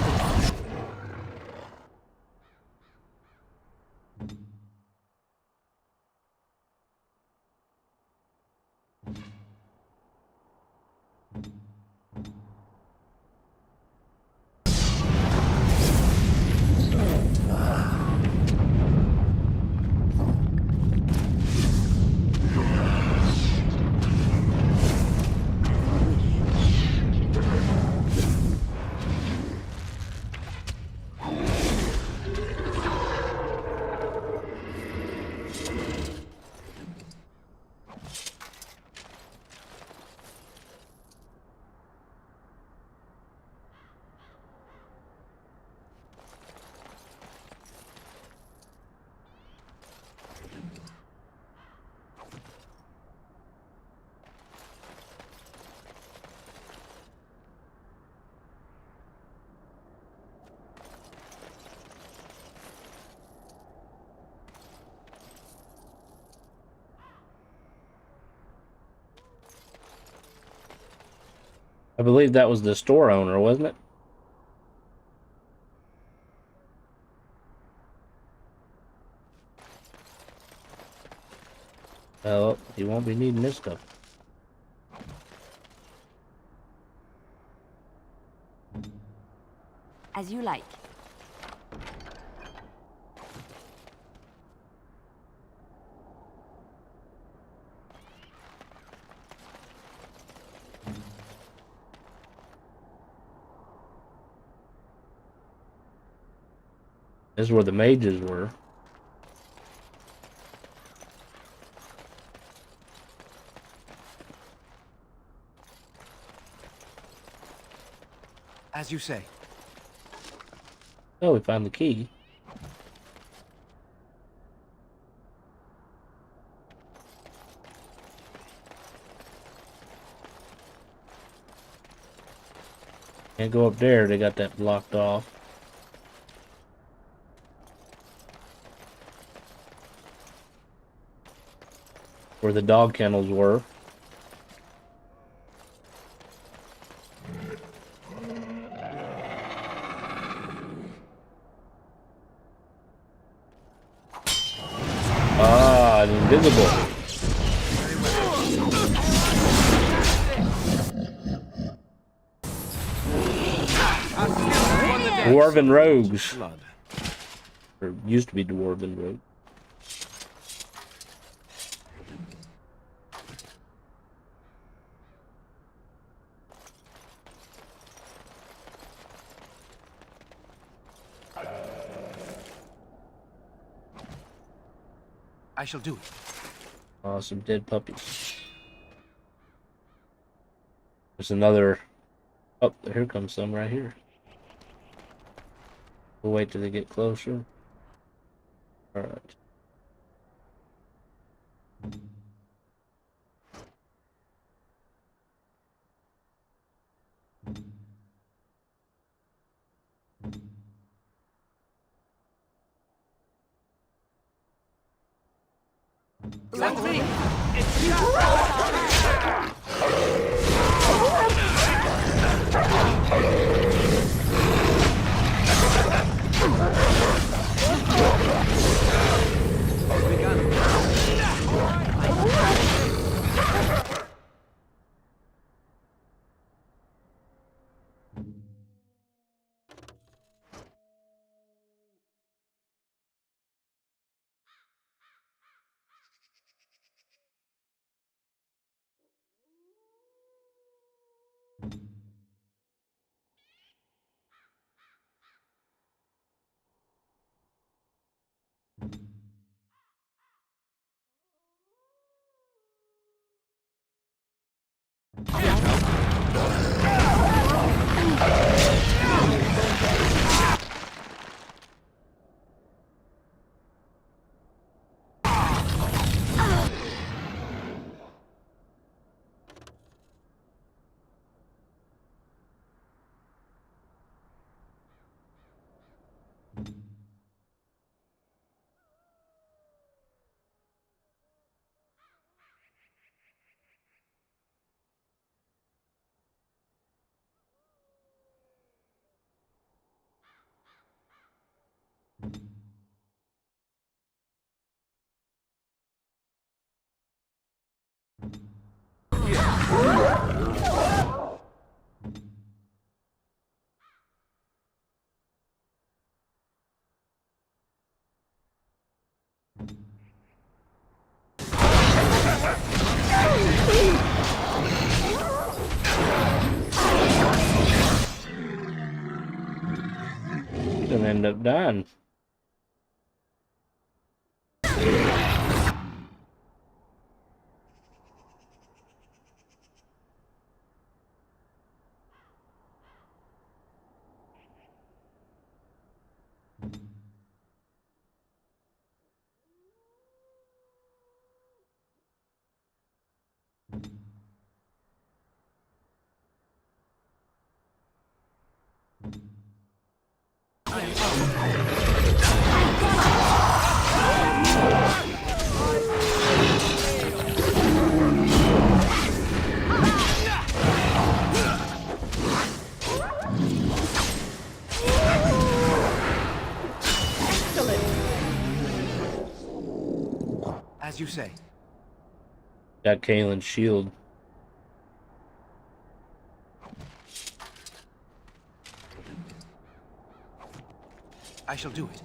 I believe that was the store owner, wasn't it? Well, he won't be needing this stuff.
As you like.
This is where the mages were.
As you say.
Oh, we found the key. Can't go up there, they got that blocked off. Where the dog kennels were. Ah, invisible. Dwarven rogues.
Blood.
Or used to be dwarven rogues.
I shall do it.
Oh, some dead puppies. There's another. Oh, here comes some right here. We'll wait till they get closer. Alright.
Let me!
He's gonna end up dying.
As you say.
Got Kalen's shield.
I shall do it.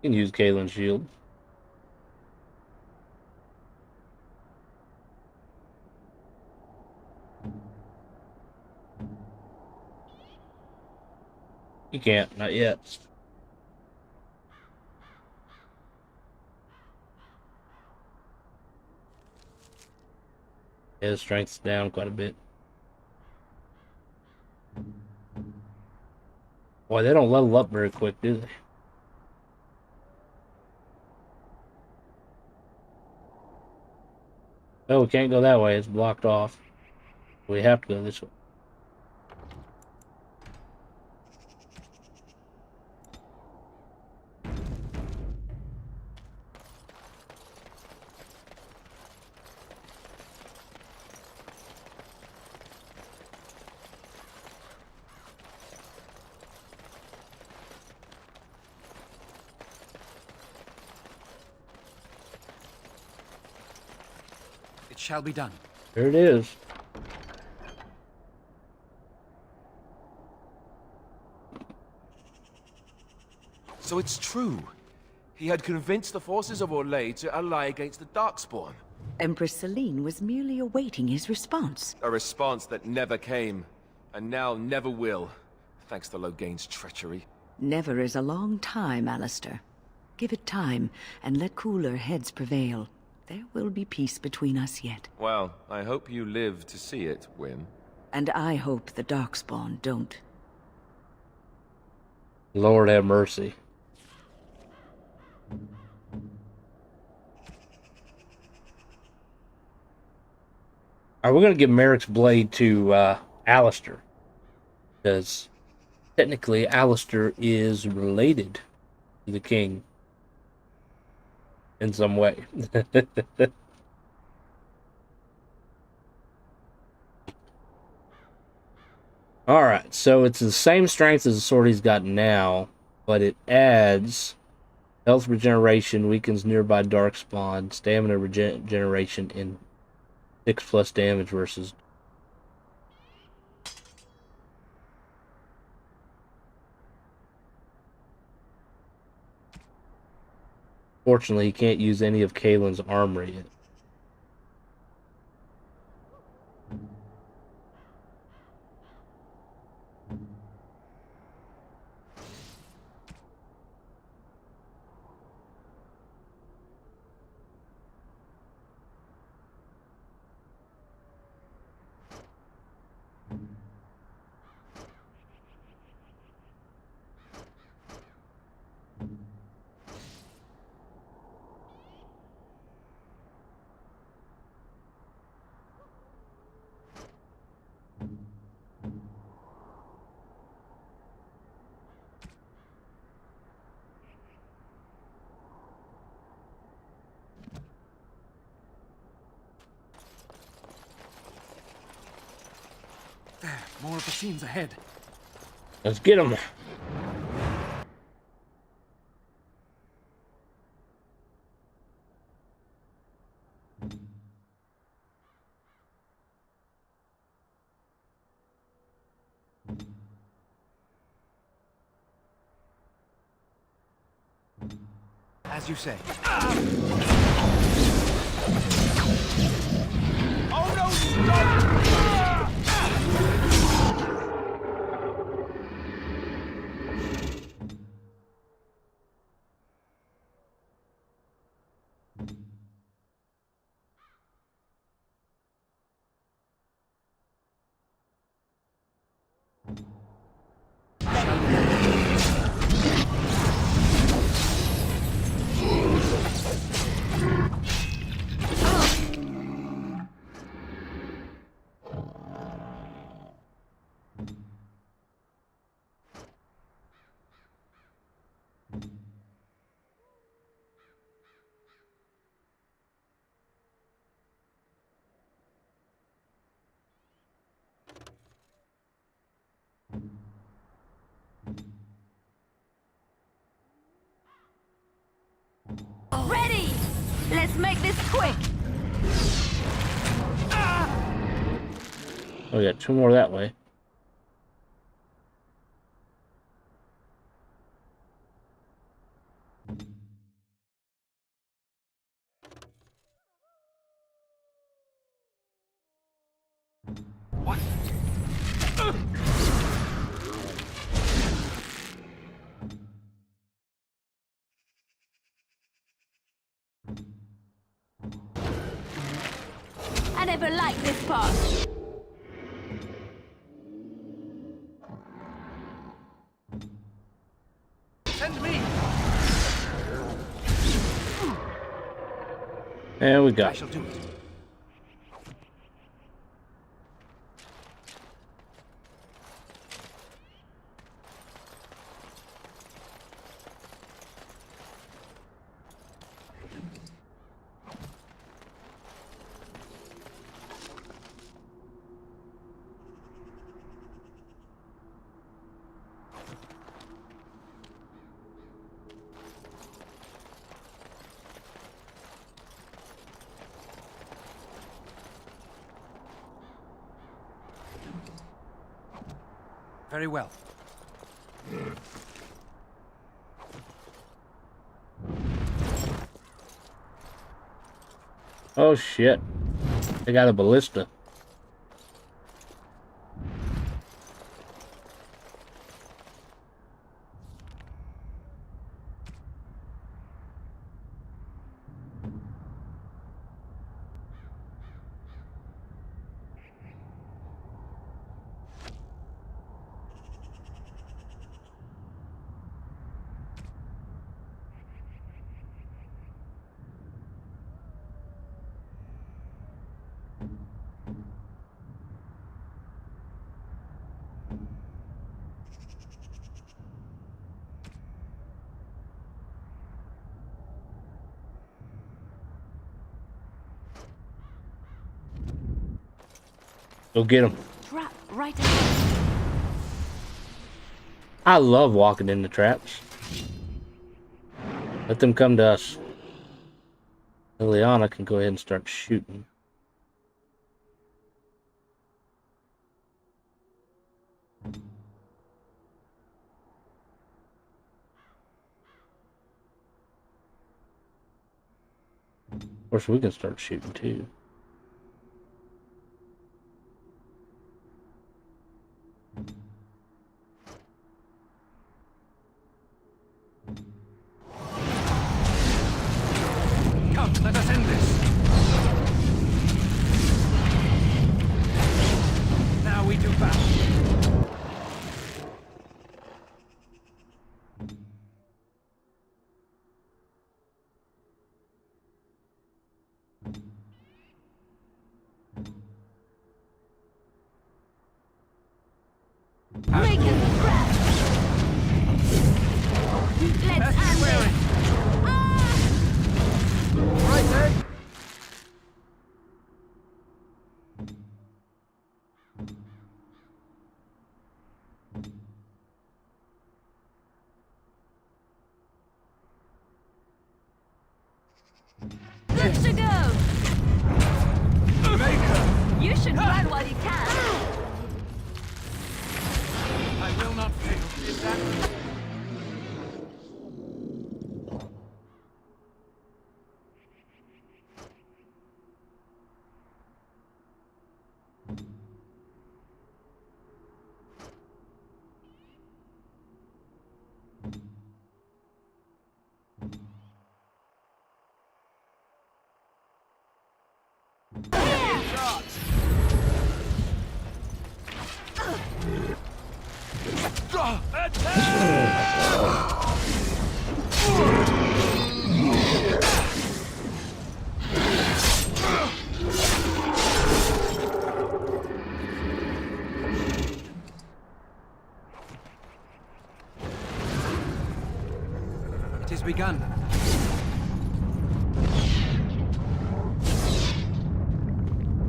You can use Kalen's shield. You can't, not yet. Yeah, his strength's down quite a bit. Boy, they don't level up very quick, do they? Oh, we can't go that way. It's blocked off. We have to go this way.
shall be done.
There it is.
So it's true. He had convinced the forces of Orlais to ally against the Darkspawn.
Empress Celine was merely awaiting his response.
A response that never came, and now never will, thanks to Loghain's treachery.
Never is a long time, Alistair. Give it time, and let cooler heads prevail. There will be peace between us yet.
Well, I hope you live to see it, Wyn.
And I hope the Darkspawn don't.
Lord have mercy. Alright, we're going to give Merrick's blade to Alistair. Because technically Alistair is related to the king in some way. Alright, so it's the same strength as the sword he's got now, but it adds health regeneration, weakens nearby Darkspawn, stamina regeneration, and 6+ damage versus. Fortunately, he can't use any of Kaelin's armor yet.
There, more of the scenes ahead.
Let's get him.
As you say.
Oh no, stop!
Ready! Let's make this quick!
Oh, we got 2 more that way.
What?
I never liked this part.
Send me!
And we
I
got
shall do it. Very well.
Oh shit. They got a ballista. Go get them.
Trap right ahead.
I love walking into traps. Let them come to us. Liliana can go ahead and start shooting. Of course, we can start shooting too.
Come, let us end this. Now we do battle.
Make it scrap. Let's end
Wearing.
it. Ah!
Right, eh?
Good to go.
Maker!
You should run while you can.
I will not fail. Is that... It has begun.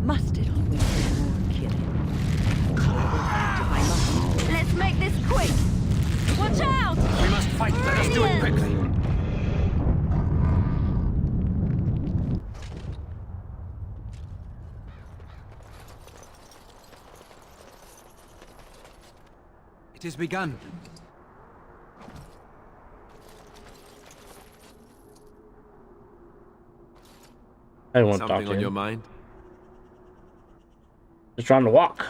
Must it always be more killing? I will fight if I must.
Let's make this quick. Watch out!
We must fight. Let us do it quickly. It has begun.
I don't want to talk
Something
to
on
him.
your mind?
Just trying to walk.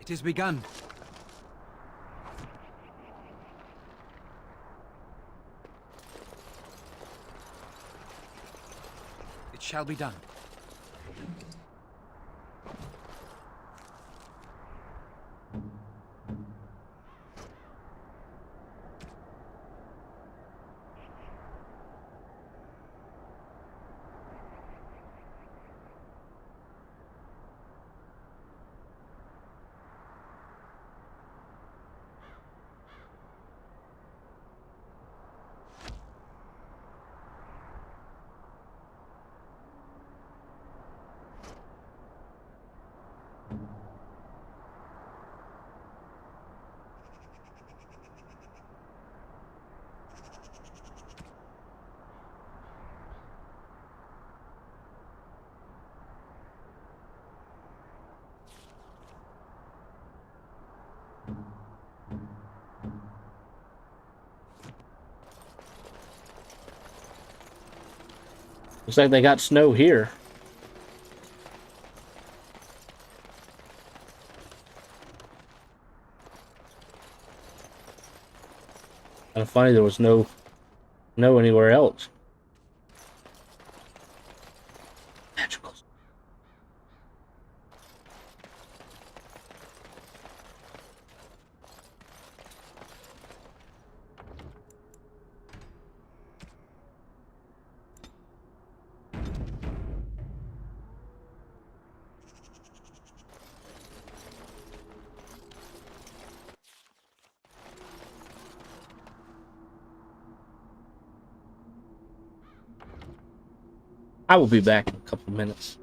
It has begun. It shall be done.
Looks like they got snow here. Kind of funny there was no anywhere else. Magical. I will be back in a couple of minutes.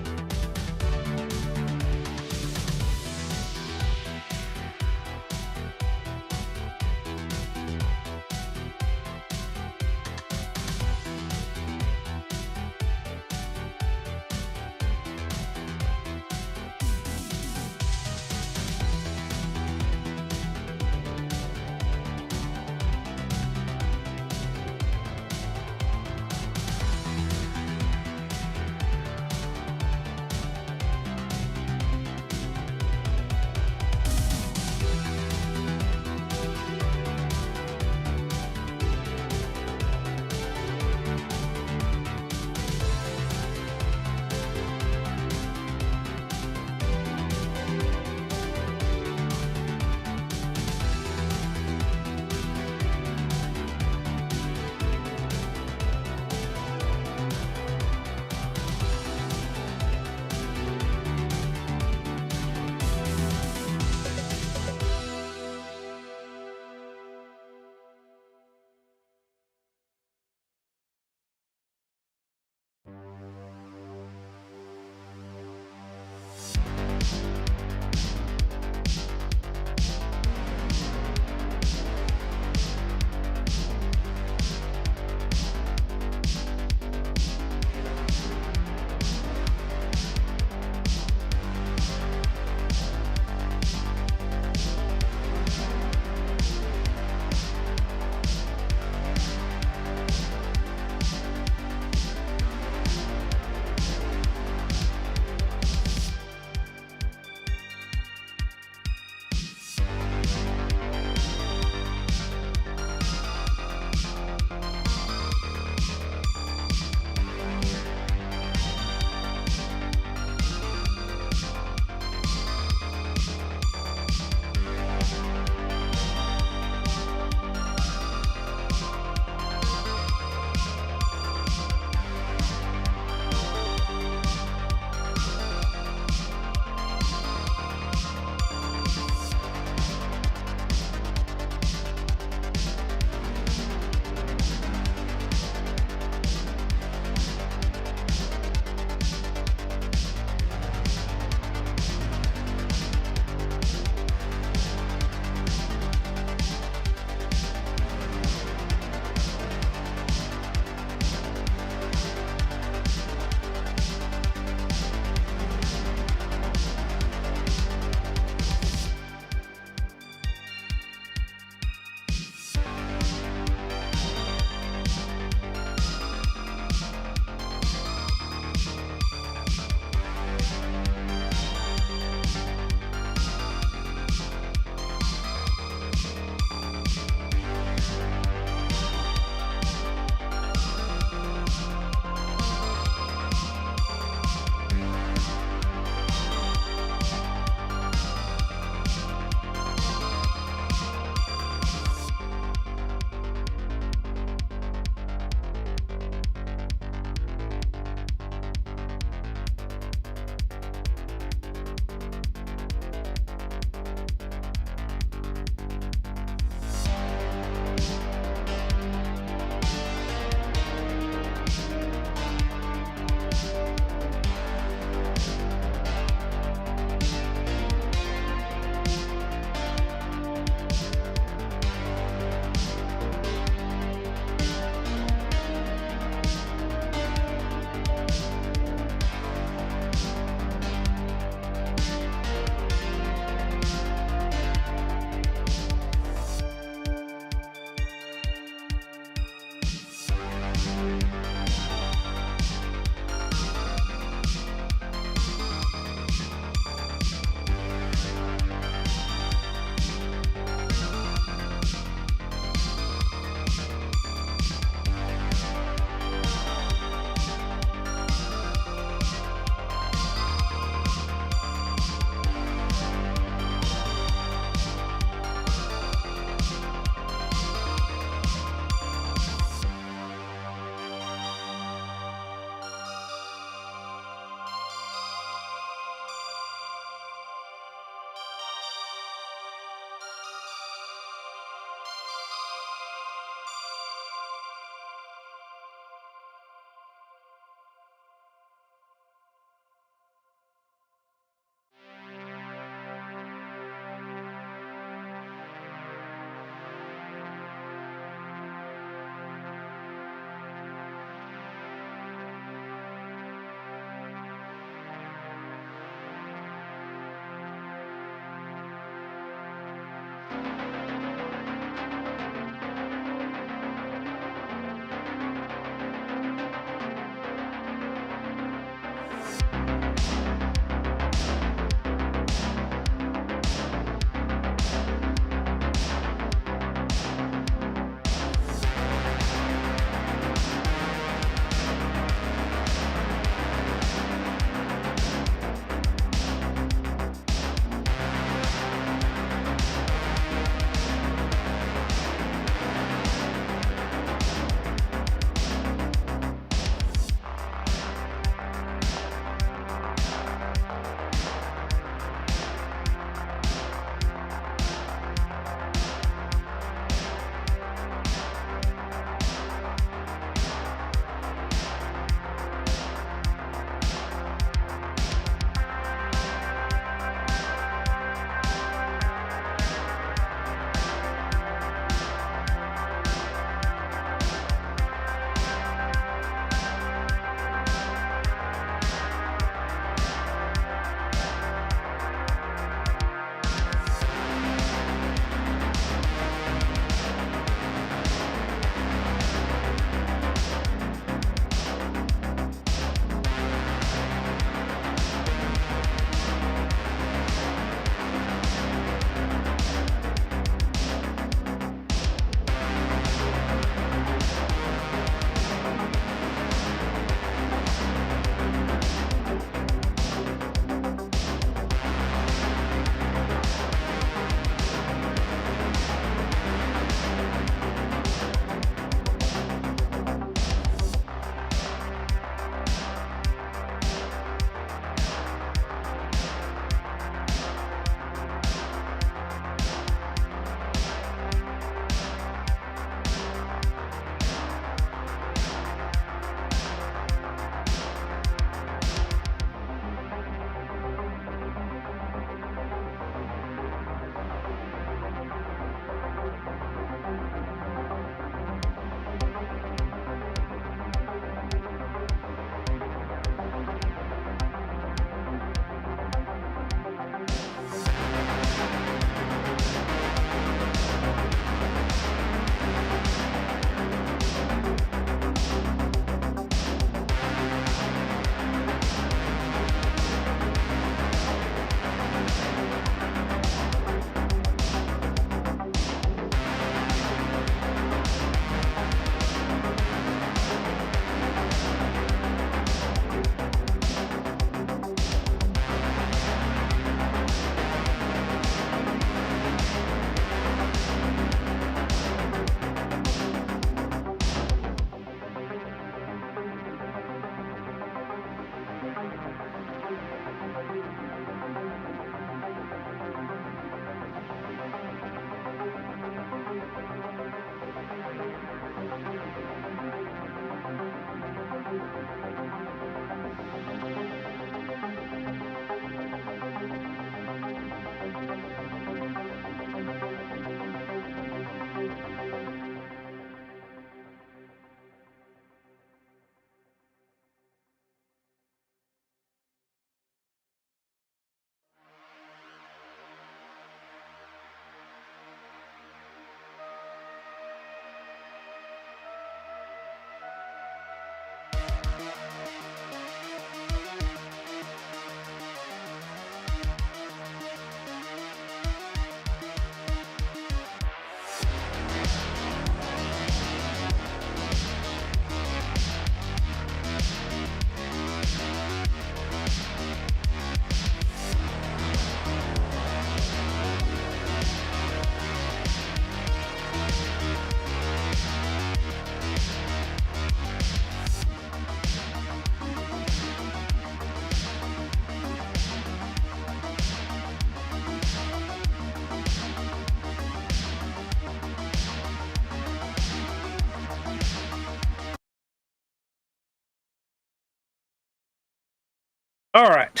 All right.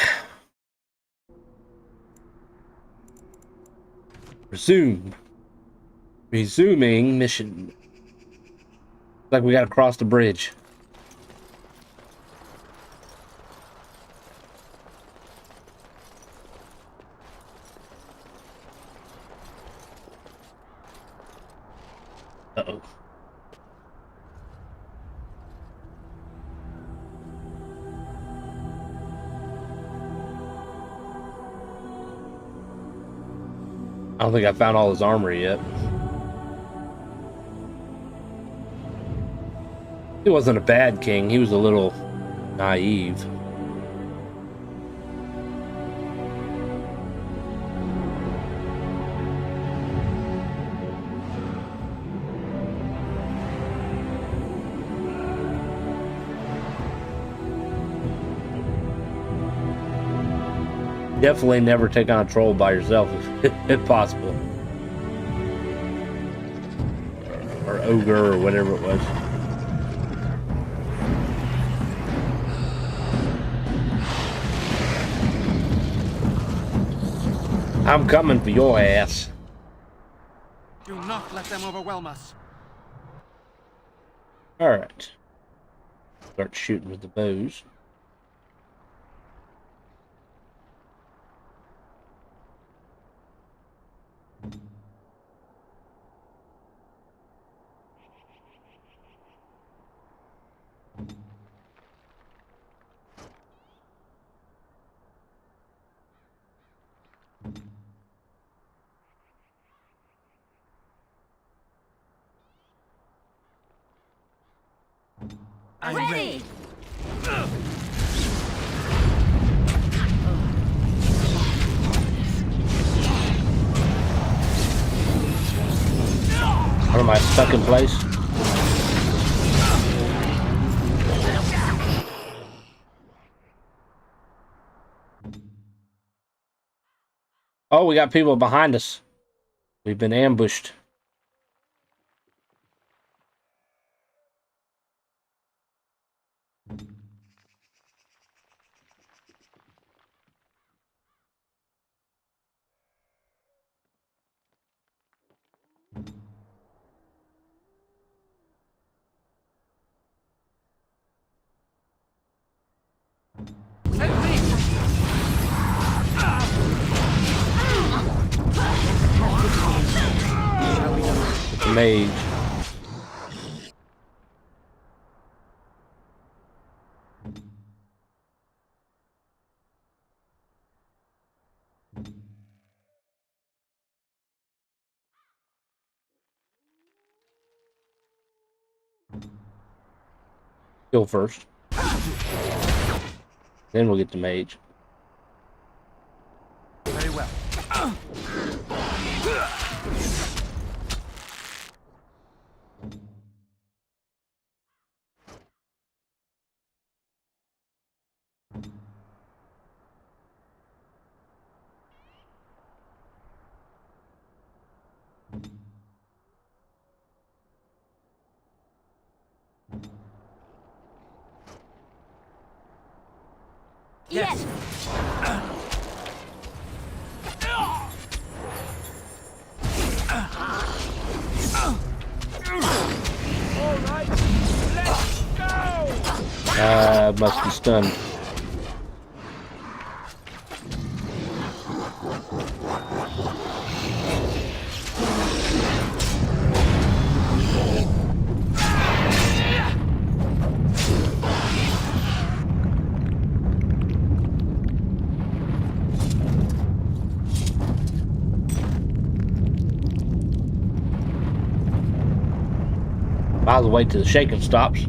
Resume. Resuming mission. Like we gotta cross the bridge. Uh-oh. I don't think I found all his armor yet. He wasn't a bad king. He was a little naive. Definitely never take on a troll by yourself if possible. Or ogre or whatever it was. I'm coming for your ass.
Do not let them overwhelm us.
Alright. Start shooting with the bows.
I'm
Ready!
Or am I stuck in place? Oh, we got people behind us. We've been ambushed. The mage. Kill first. Then we'll get the mage.
very well.
Yes!
Must be stunned. Might as well wait till the shaking stops.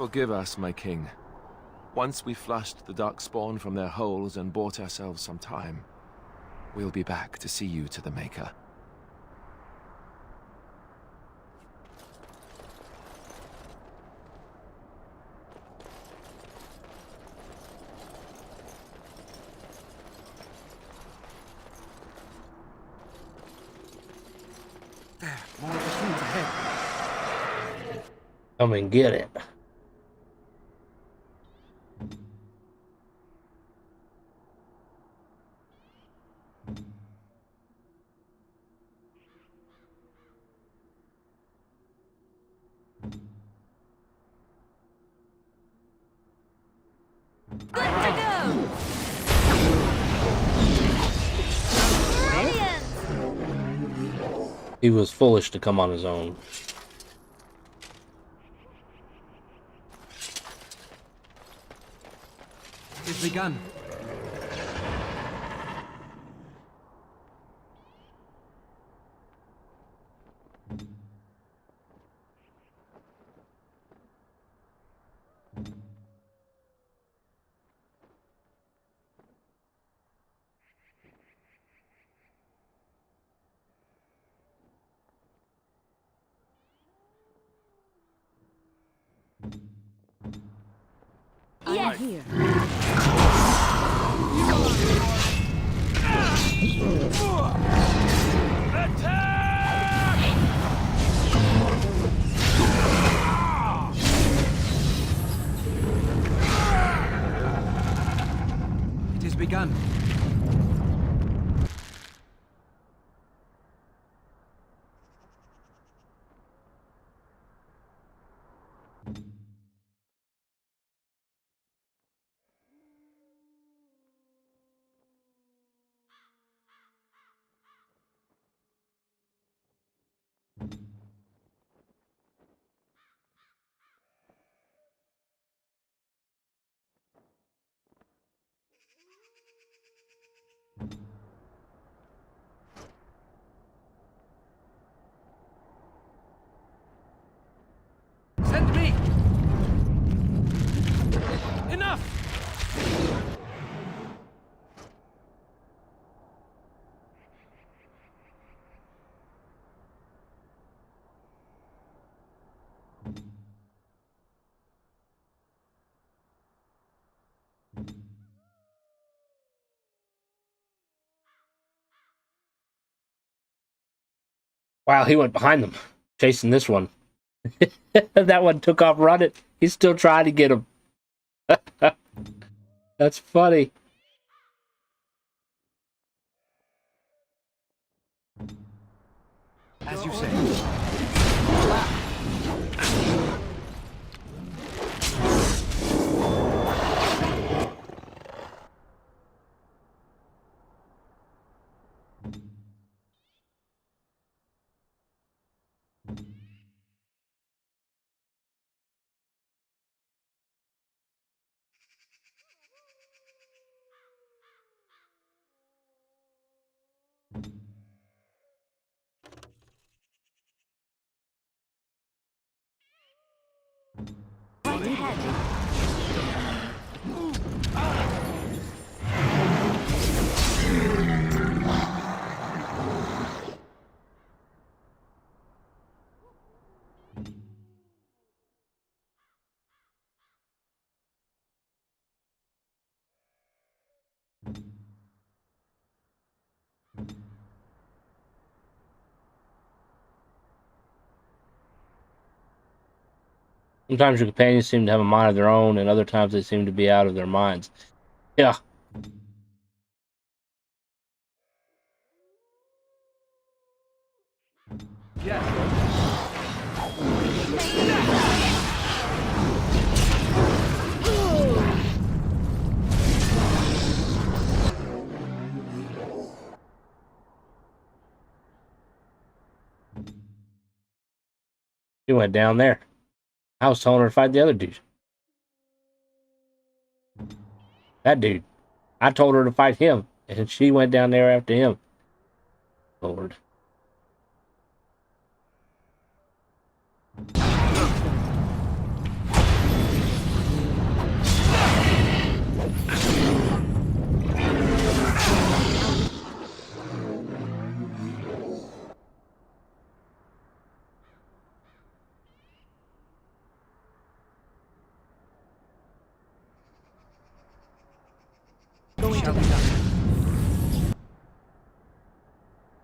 Forgive us, my king. Once we flushed the Darkspawn from their holes and bought ourselves some time, we'll be back to see you to the Maker.
There, more opportunities ahead.
Come and get it.
Good to go! Brilliant!
He was foolish to come on his own.
It's begun.
Yes!
Here.
It is begun. Send me! Enough!
Wow, he went behind them, chasing this one. That one took off running. He's still trying to get him. That's funny.
As you say.
Right ahead.
Sometimes your companions seem to have a mind of their own, and other times they seem to be out of their minds. Yeah. She went down there. I was telling her to fight the other dude. That dude. I told her to fight him, and she went down there after him. Lord.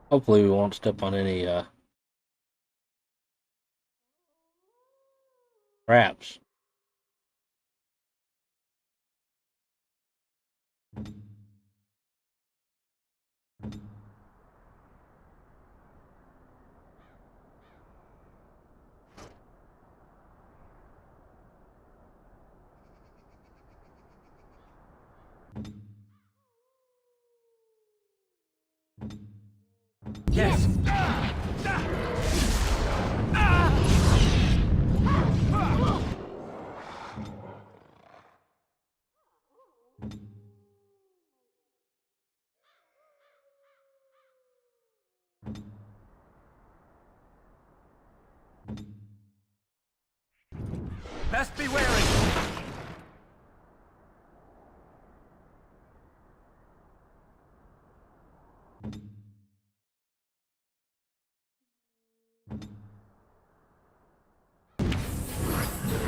Hopefully we won't step on any traps.
Yes. Best be wary.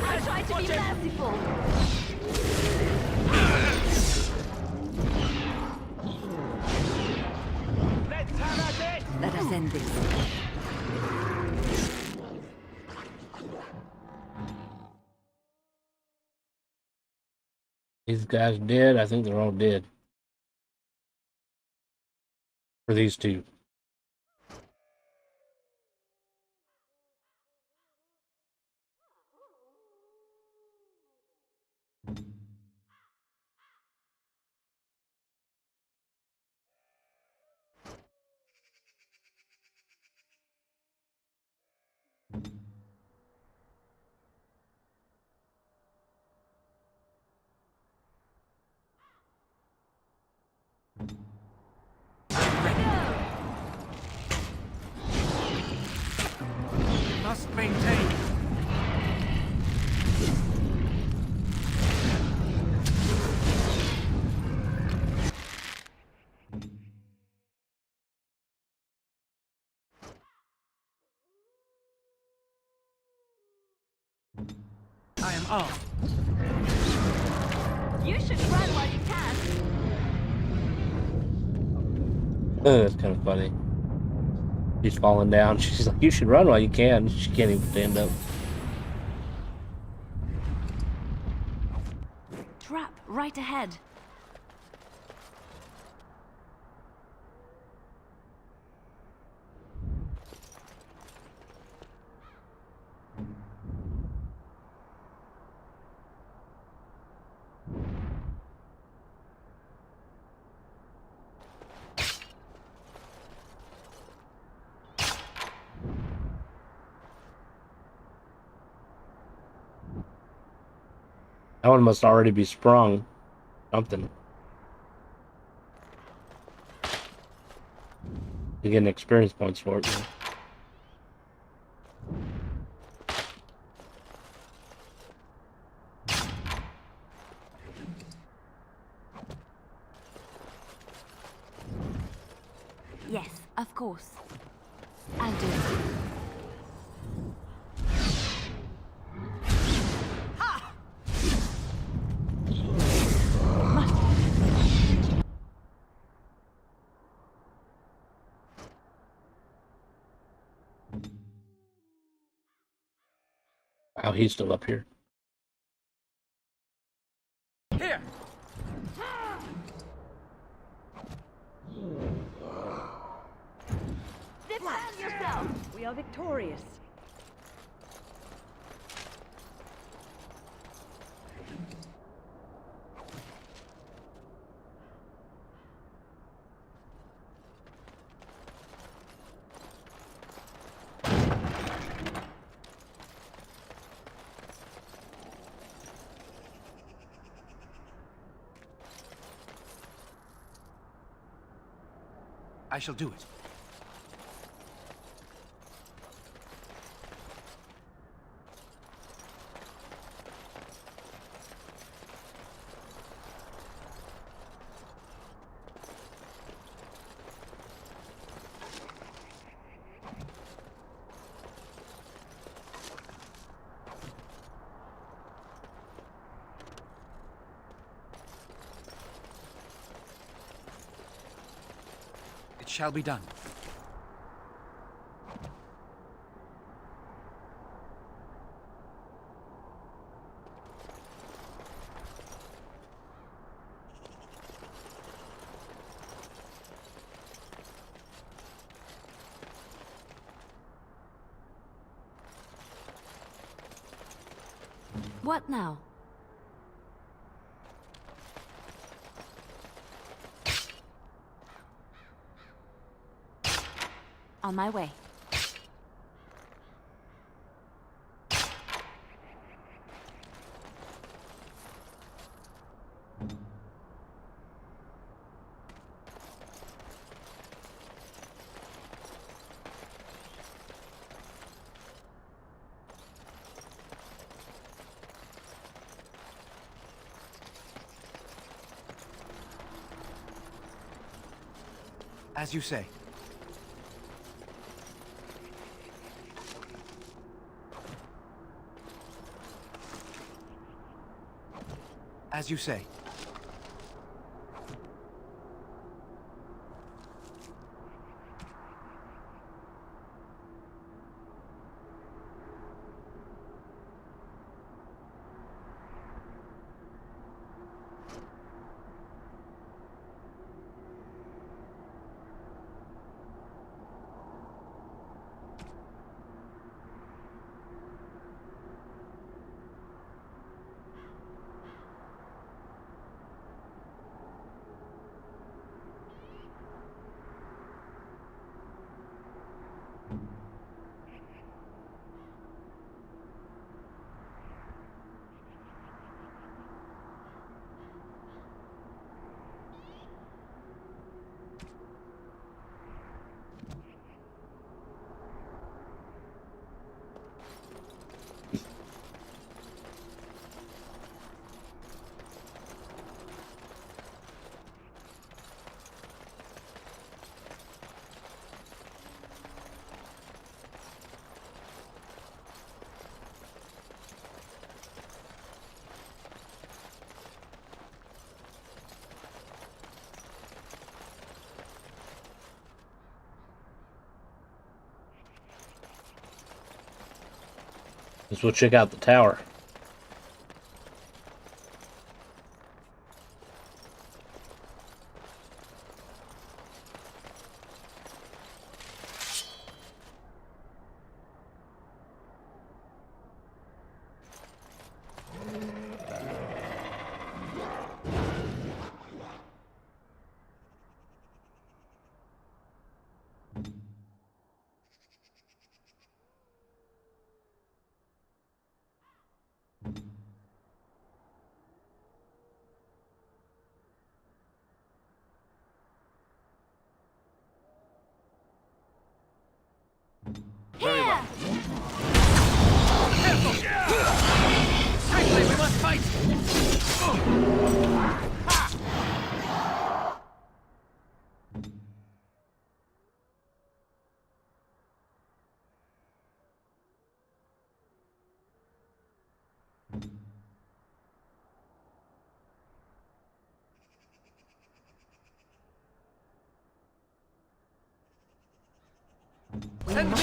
I try to be merciful.
Let's have at it.
Let us end this.
These guys dead? I think they're all dead. For these two.
Must maintain. I am armed.
You should run while you can.
Oh, that's kind of funny. She's falling down. She's like, you should run while you can. She can't even stand up.
Trap right ahead.
That one must already be sprung. Something. You're getting experience points for it. Man.
Yes, of course. I'll do it.
Wow, he's still up here.
Here.
Defend yourself.
We are victorious.
I shall do it. It shall be done.
What now? On my way.
As you say. As you say.
Let's go check out the tower.
Very well.
Quickly, we must fight! Send me!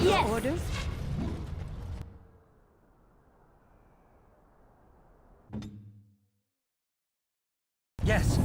Yes. Orders?
Yes.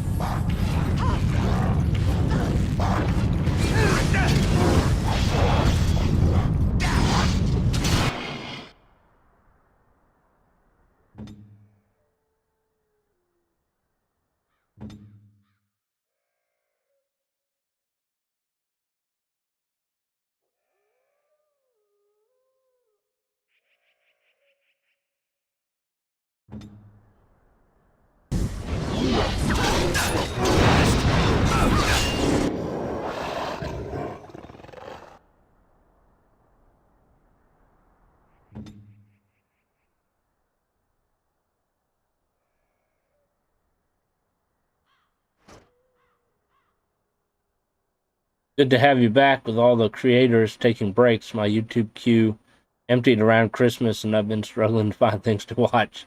Good to have you back with all the creators taking breaks. My YouTube queue emptied around Christmas, and I've been struggling to find things to watch.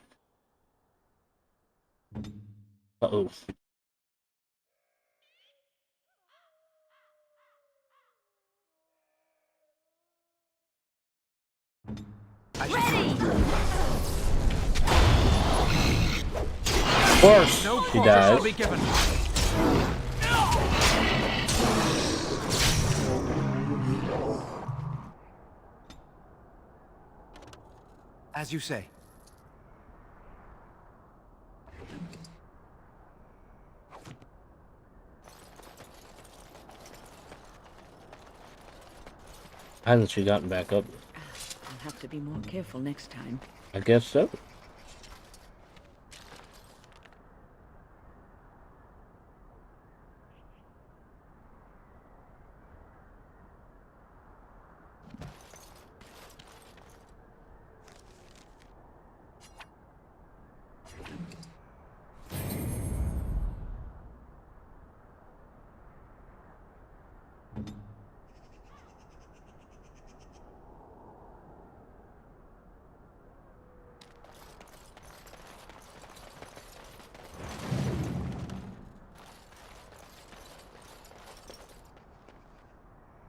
Uh-oh. Of course,
No
she
quarter shall
dies.
be given. As you say.
Hasn't she gotten back up?
I'll have to be more careful next time.
I guess so.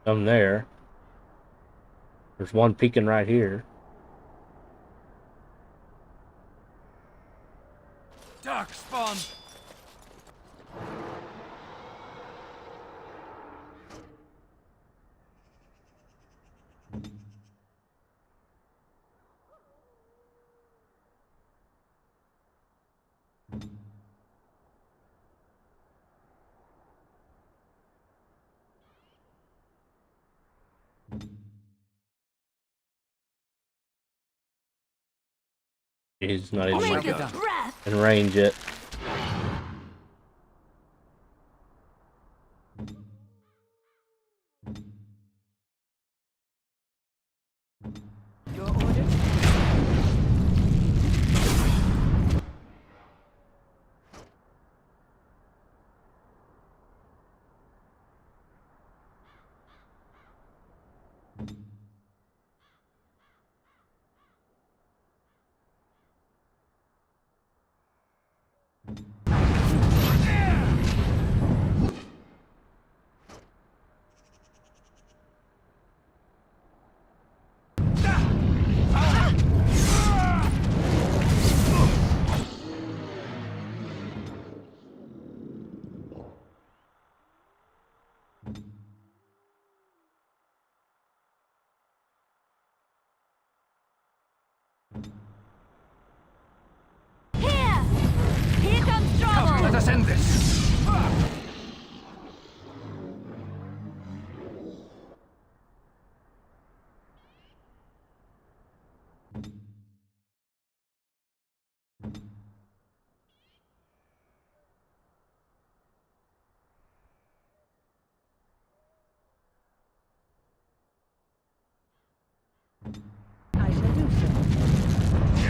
Come there. There's one peeking right here.
Darkspawn!
He's not even
Take a
Breath!
in range yet.
Your order?
Here! Here comes
Come,
trouble!
let us end this!
I shall do so.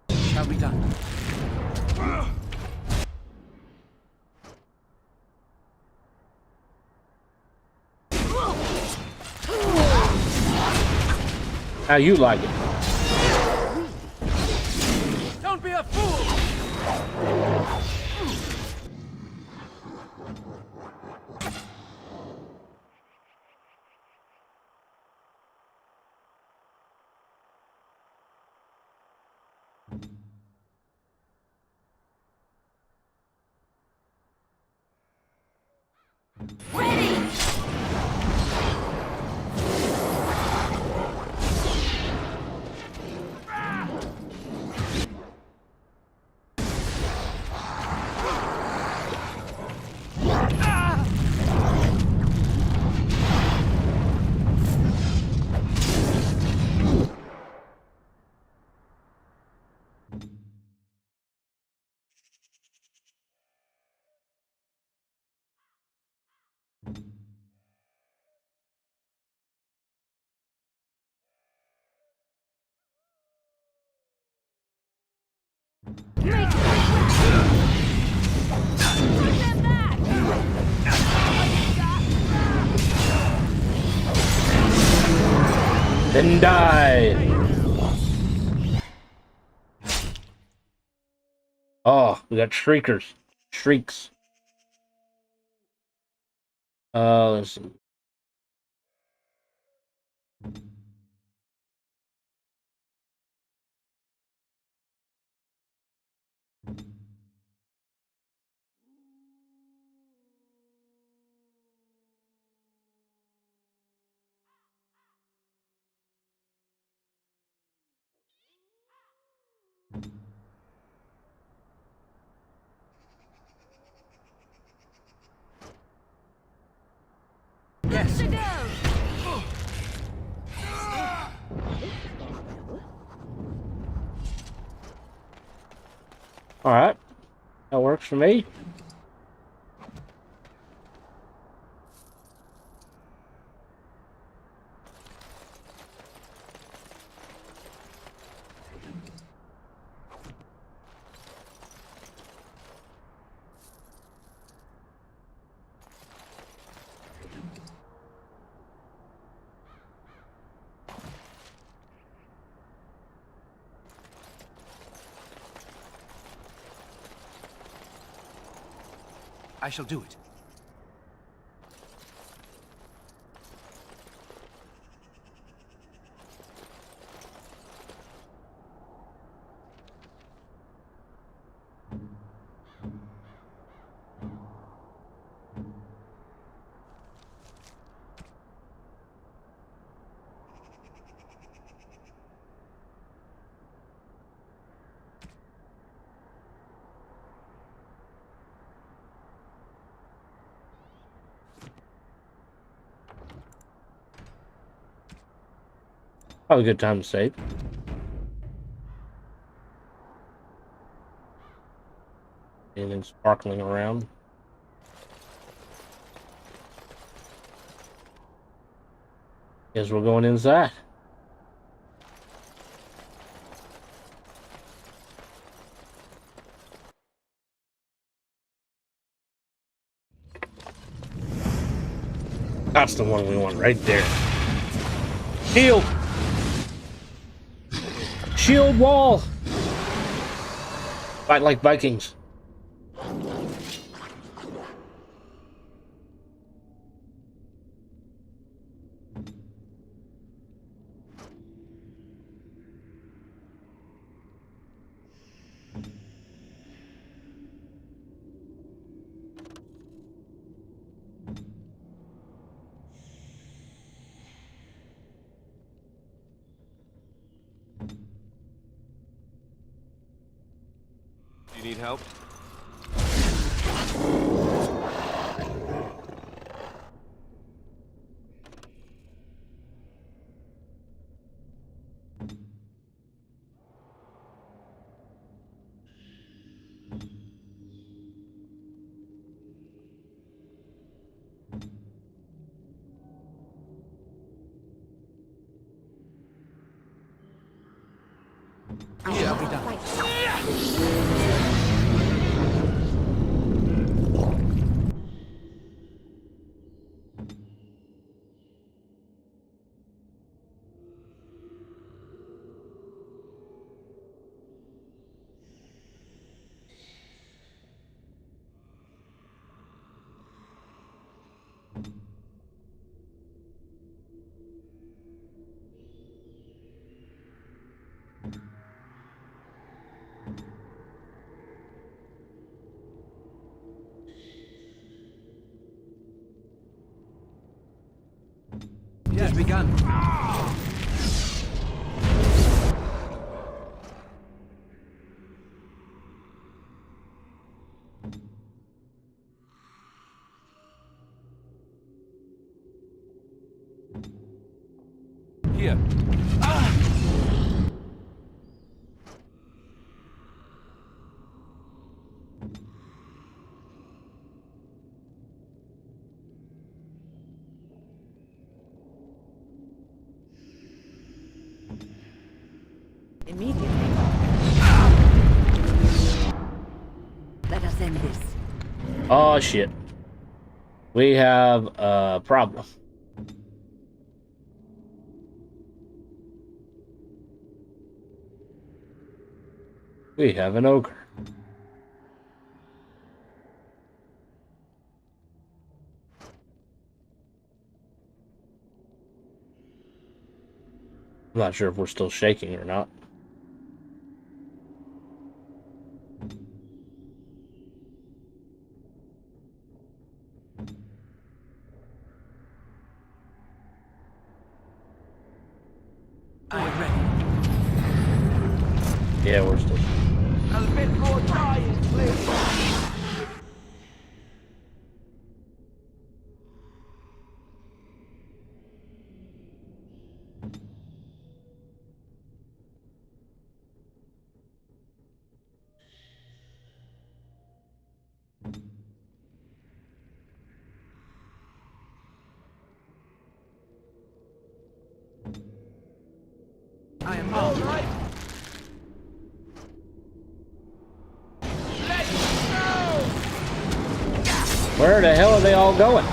Shall be done.
How you like it?
Don't be a fool!
Ready!
Then die! Oh, we got shriekers. Shrieks. Let's see.
Yes.
Alright. That works for me.
I shall do it.
Probably a good time to save. Anything sparkling around. Guess we're going inside. That's the one we want right there. Shield! Shield wall! Fight like Vikings.
Do you need help?
Here, I'll be done. It has begun. Here.
Immediately. Let us end this.
Oh shit. We have a problem. We have an ogre. I'm not sure if we're still shaking or not.
I am ready.
Yeah, we're still shaking.
A bit more dying, please. I am all right. Let's go!
Where the hell are they all going?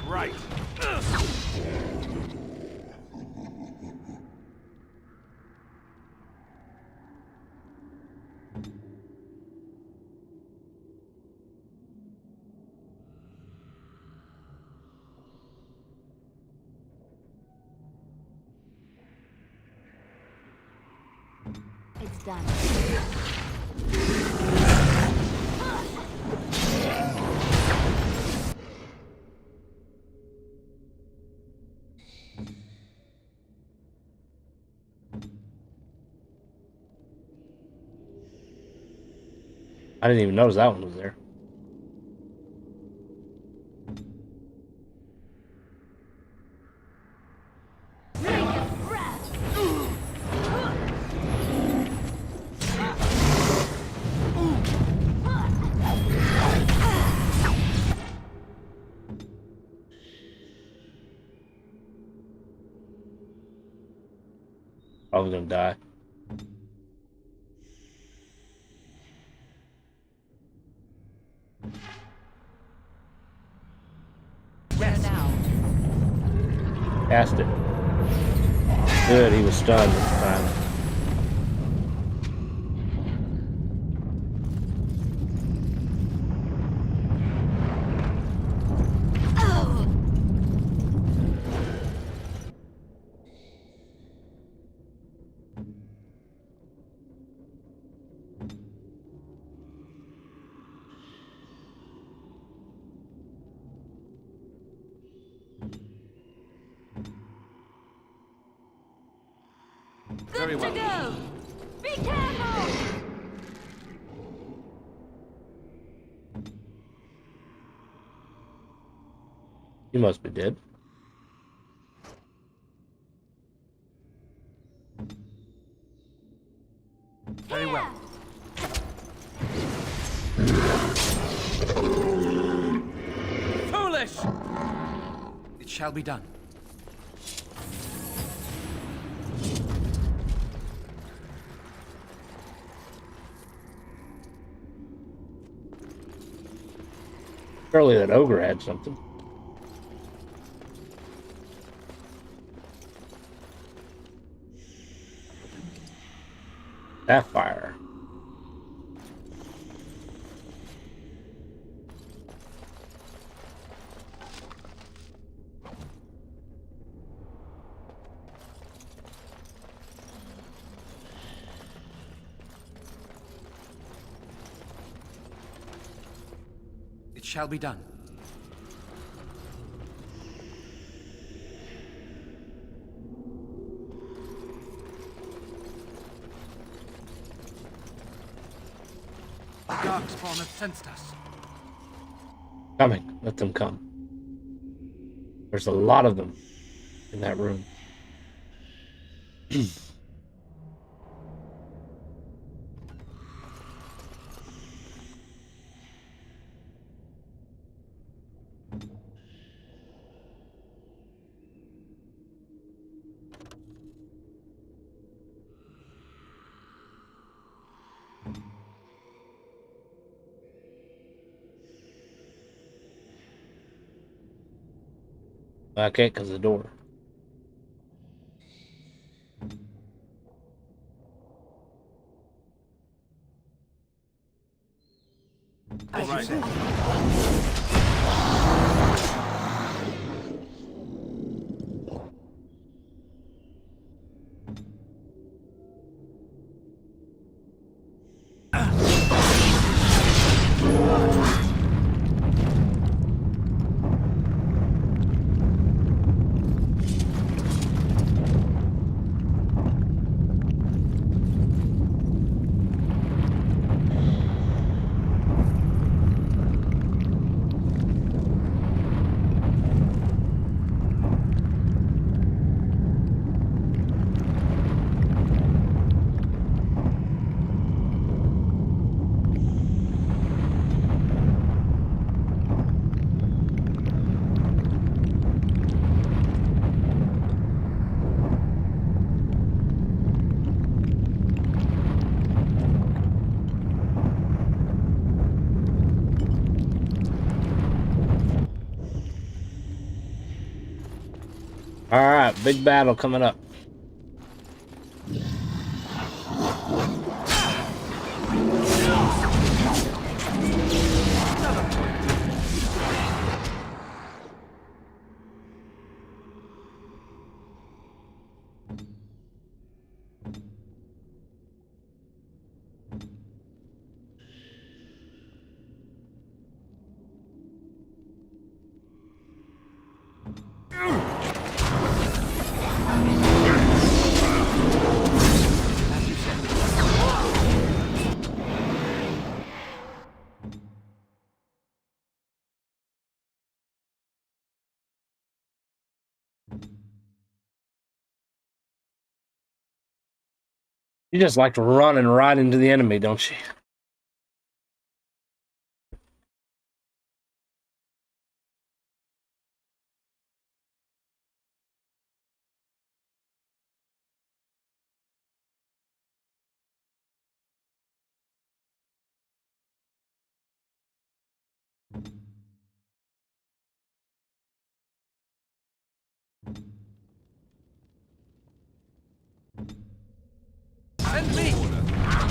Right.
It's done.
I didn't even notice that one was there. Probably gonna die.
Where now?
Cast it. Good, he was stunned this time.
Very well. To go. Be careful.
He must be dead.
Very well. Foolish! It shall be done.
Surely that ogre had something. Sapphire.
It shall be done. The Darkspawn have sensed us.
Coming. Let them come. There's a lot of them in that room. I can't because of the door.
All right.
Alright, big battle coming up. You just like to run and ride into the enemy, don't you?
Send me!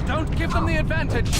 Don't give them the advantage!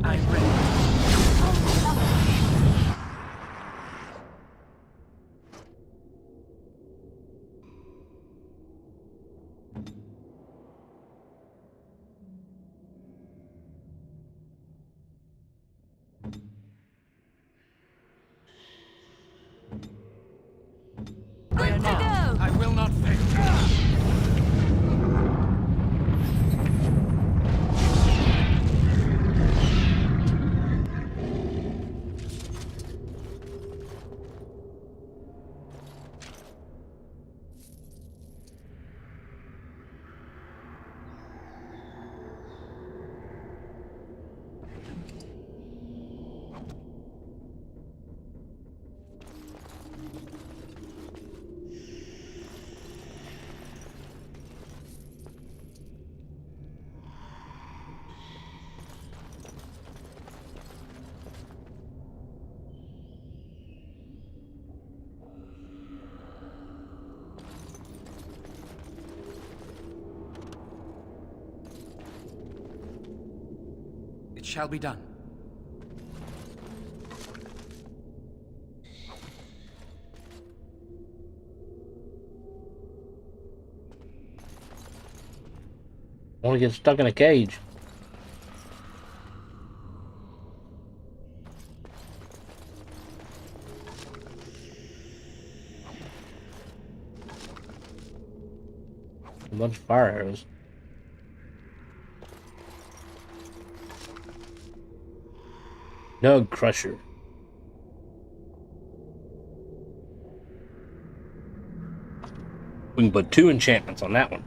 I'm ready.
Good to go!
I will not fail. shall be done.
I want to get stuck in a cage. A bunch of fire arrows. Nug Crusher. We can put 2 enchantments on that one.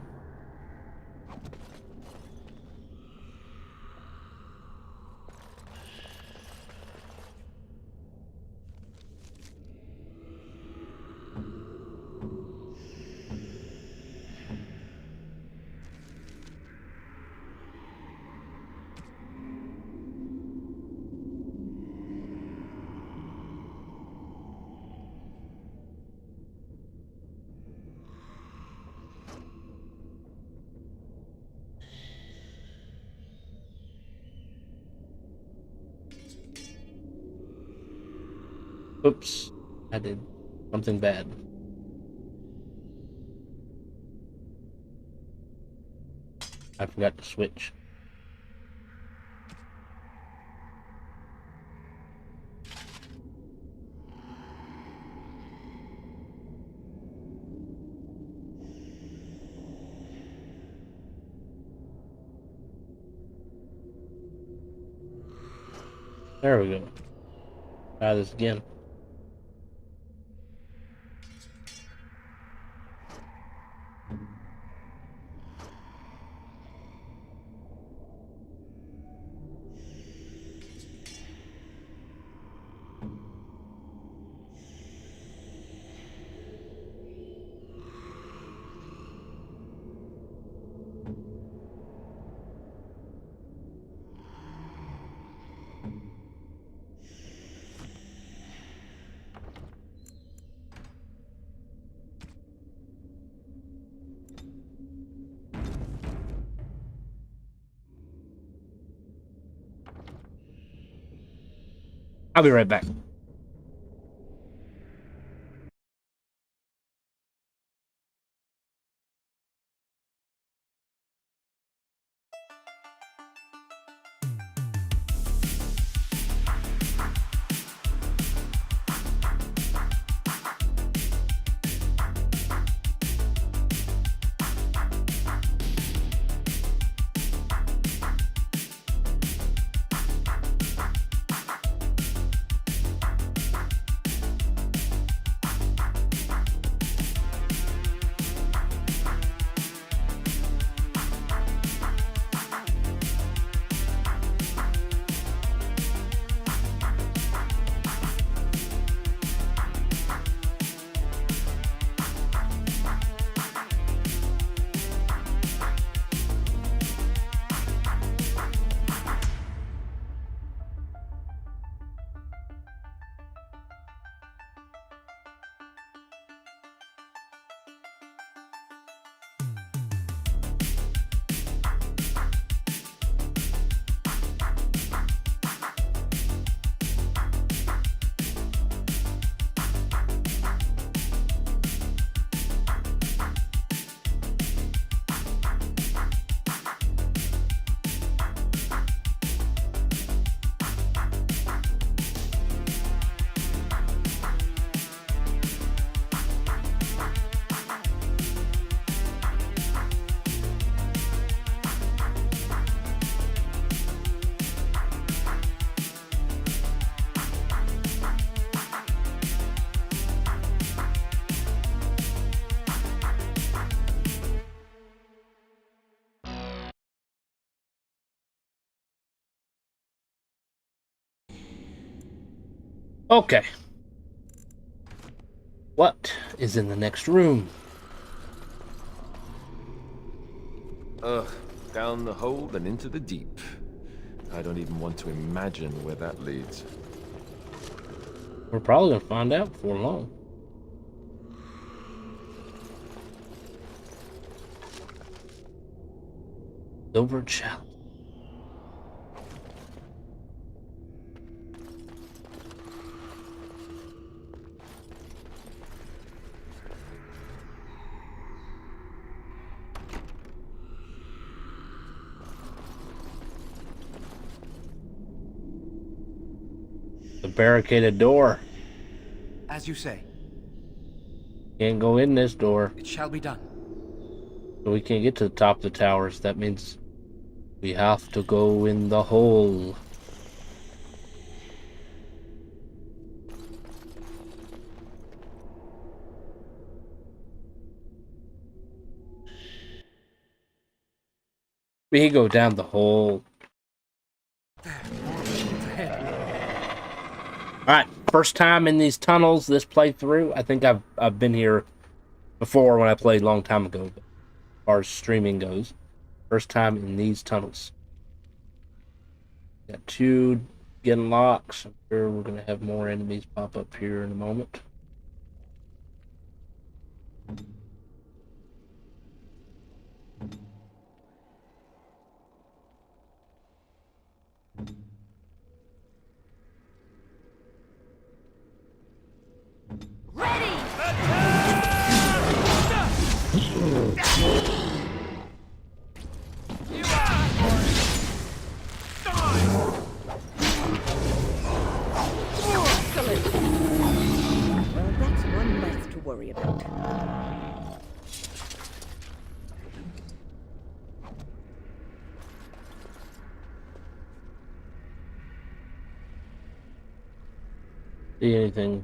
Oops, I did something bad. I forgot to switch. There we go. Try this again. I'll be right back. Okay. What is in the next room?
Ugh, down the hold and into the deep. I don't even want to imagine where that leads.
We're probably gonna find out before long. Silver chalice. The barricaded door.
As you say,
Can't go in this door.
it shall be done.
So we can't get to the top of the towers. That means we have to go in the hole. We go down the hole. Alright, first time in these tunnels this playthrough. I think I've been here before when I played a long time ago, but as far as streaming goes. First time in these tunnels. Got 2 getting locks. I'm sure we're gonna have more enemies pop up here in a moment.
Well, that's one less to worry about.
See anything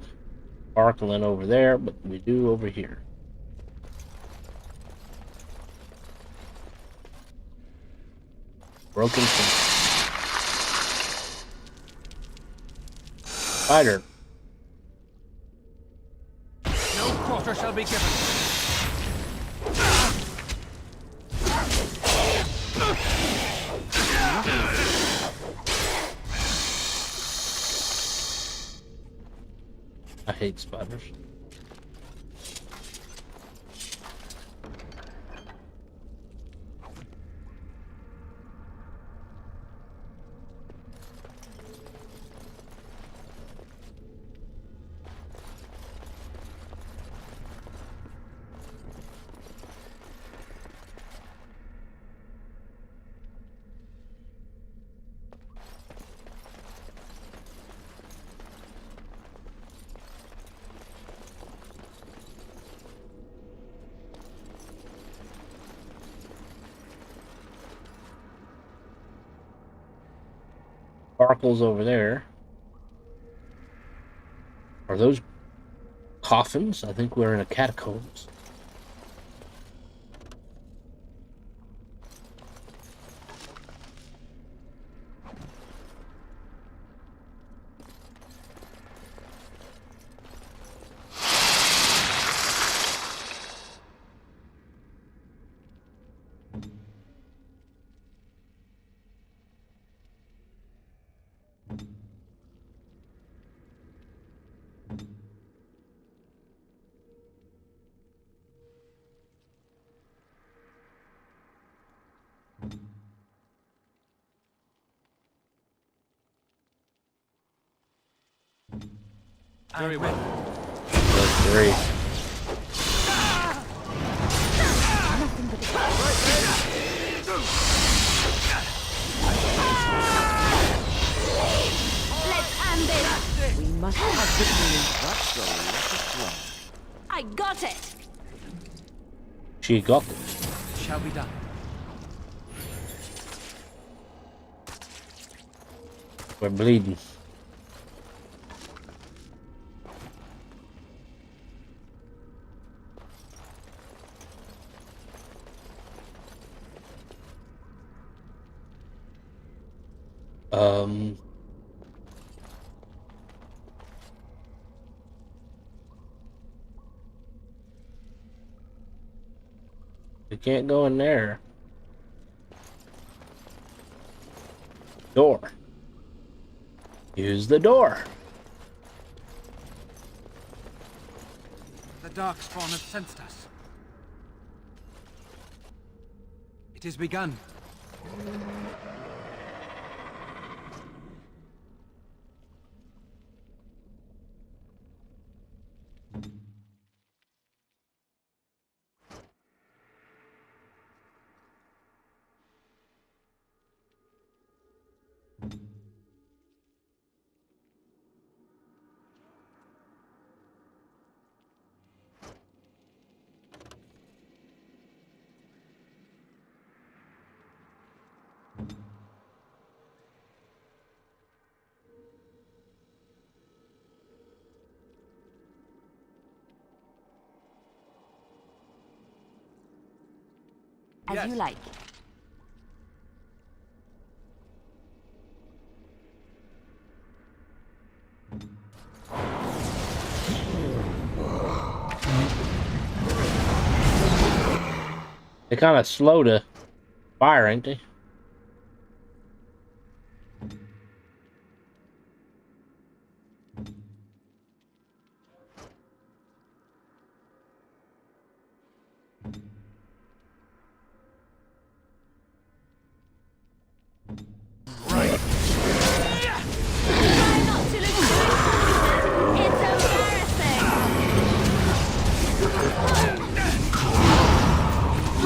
sparkling over there, but we do over here. Broken spider.
No quarter shall be given.
I hate spiders. Sparkles over there. Are those coffins? I think we're in a catacombs.
Very well.
Those 3.
Let's end this!
We must have victory.
That's the lucky one.
I got it!
She got it.
It shall be done.
We're bleeding. We can't go in there. Door. Use the door.
The Darkspawn have sensed us. It is begun.
As you like.
They're kind of slow to fire, ain't they?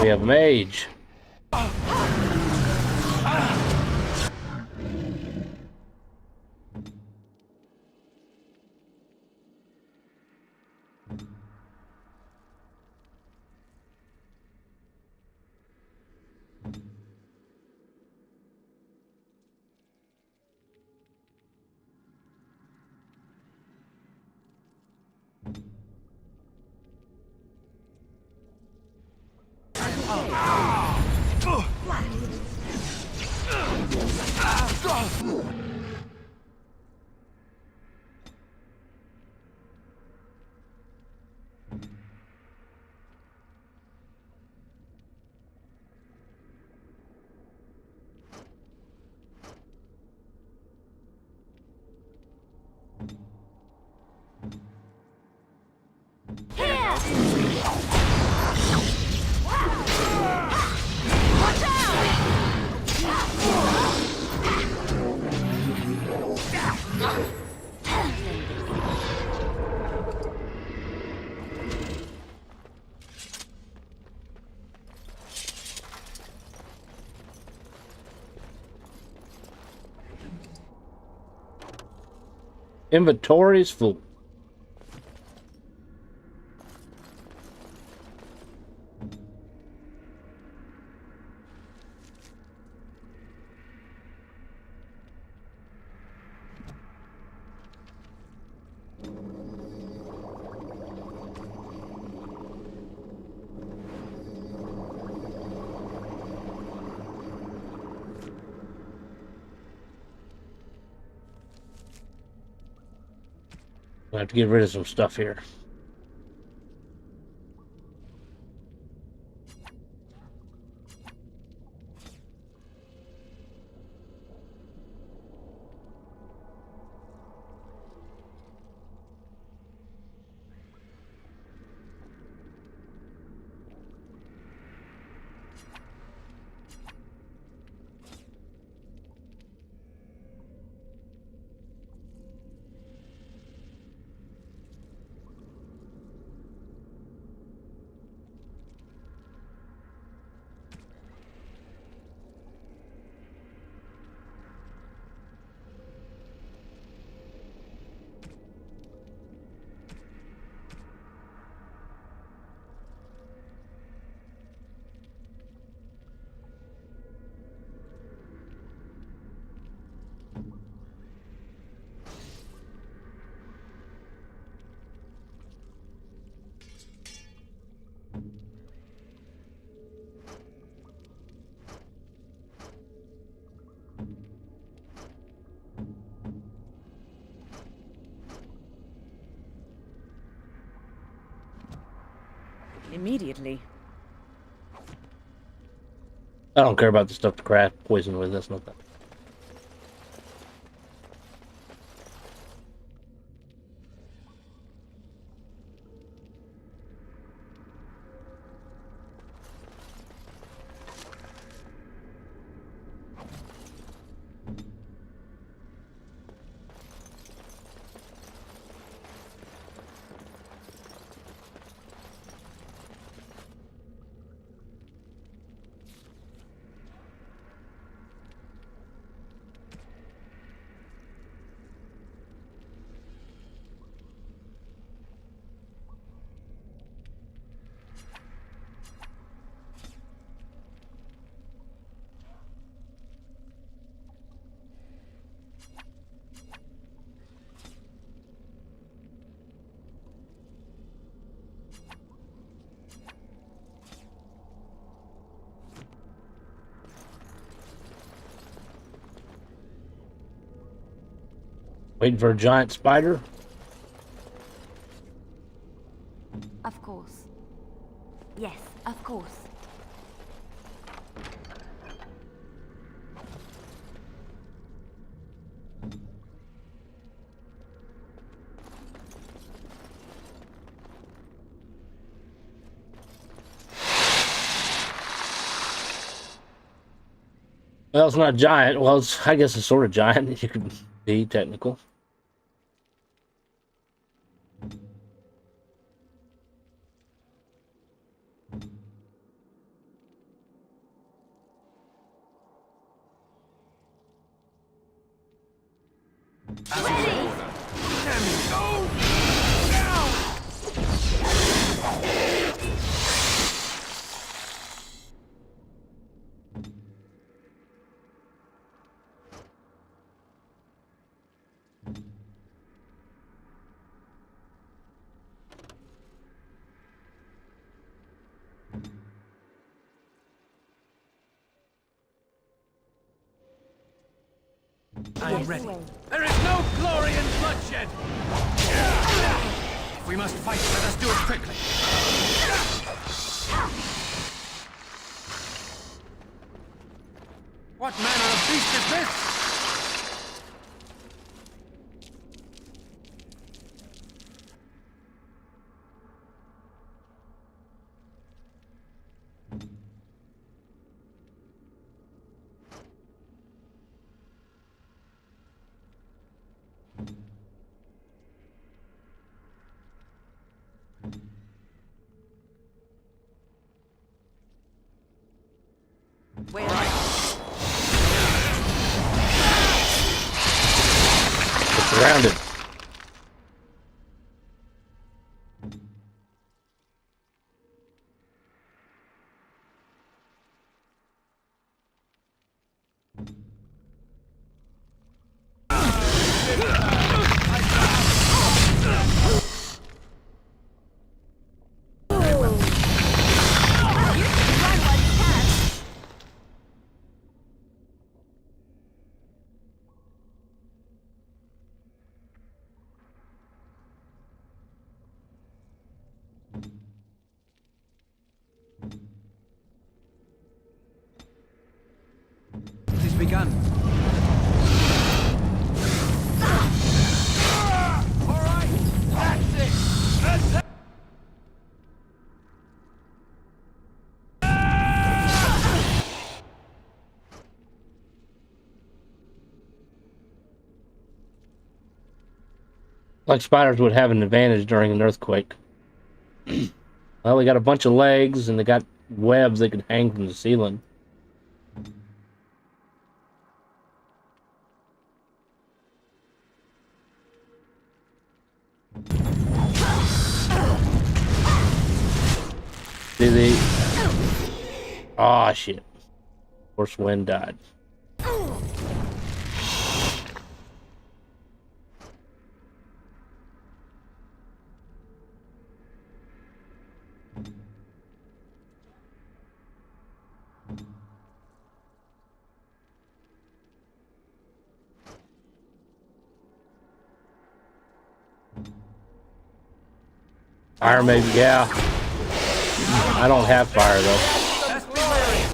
We have mage. Inventory is full. I have to get rid of some stuff here.
Immediately.
I don't care about the stuff to craft poison with. That's not that. Waiting for a giant spider.
Of course. Yes, of course.
Well, it's not giant. Well, I guess it's sort of giant. You could be technical.
I'm ready. There is no glory in bloodshed! If we must fight, let us do it quickly. What manner of beast is this?
Where?
Surrounded.
It is begun. All right, that's it.
Like spiders would have an advantage during an earthquake. Well, they got a bunch of legs and they got webs they could hang from the ceiling. Did they? Oh shit. Of course, Wind died. Fire maybe, yeah. I don't have fire though.
Let's be wary.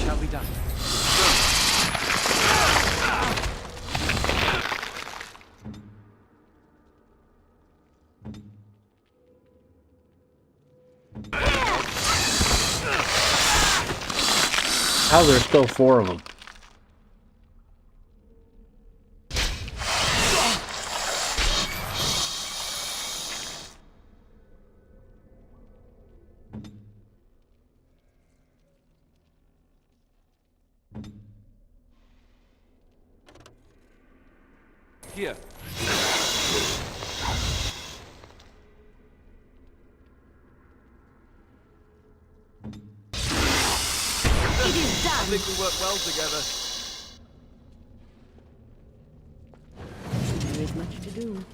Shall be done.
How there's still 4 of them?
Here.
It is
I
done.
think we work well together.
There is much to do.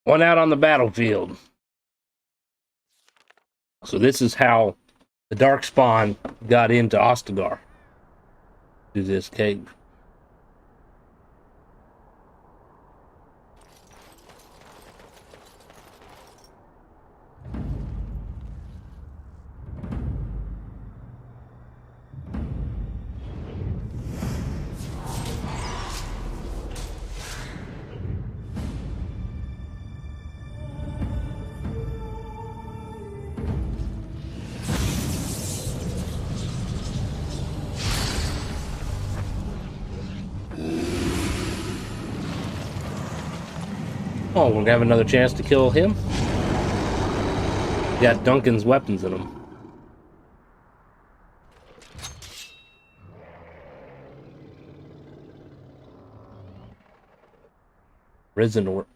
One out on the battlefield. So this is how the Darkspawn got into Ostagar. Through this cave. Oh, we're gonna have another chance to kill him. Got Duncan's weapons in him. Risen work.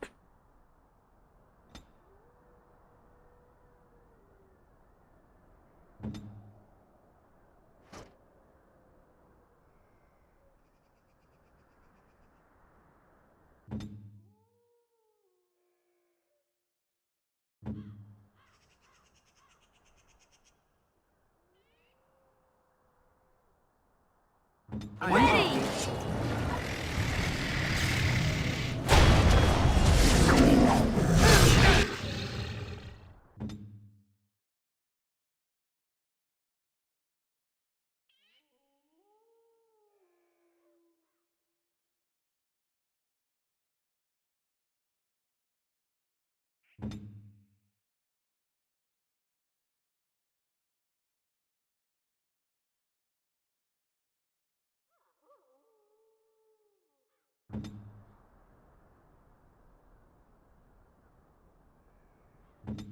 Ready!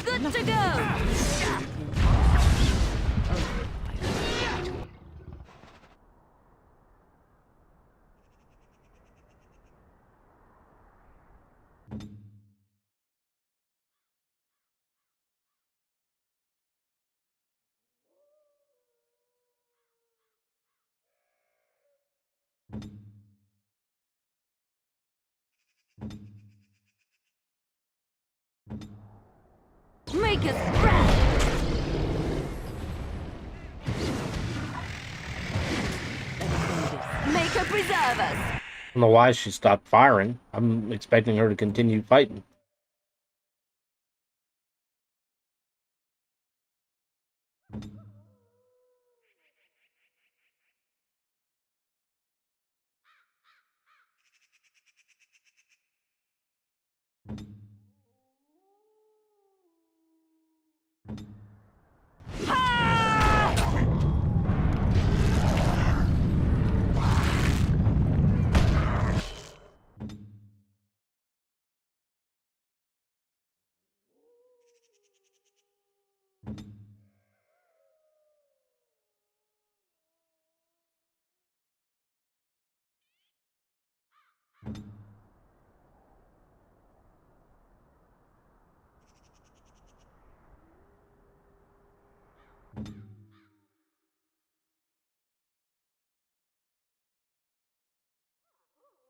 Good to go! Make a spread! Make her preserve us!
I don't know why she stopped firing. I'm expecting her to continue fighting.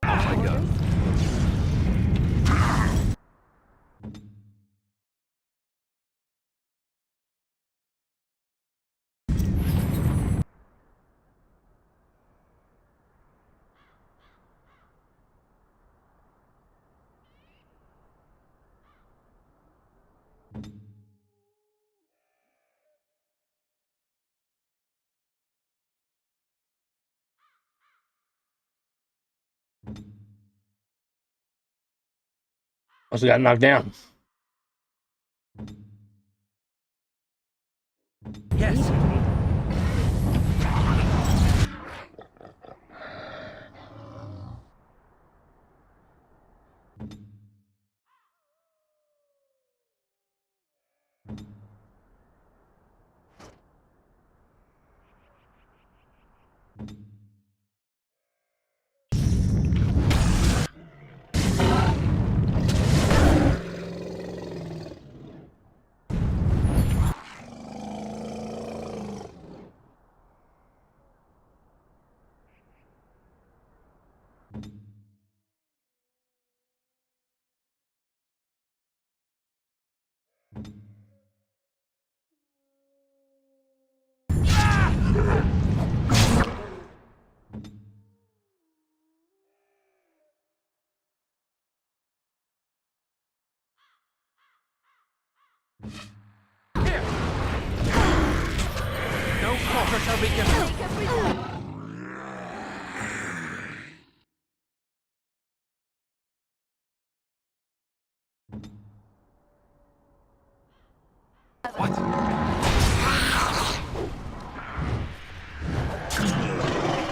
Off I go.
Must have got knocked down.
Yes.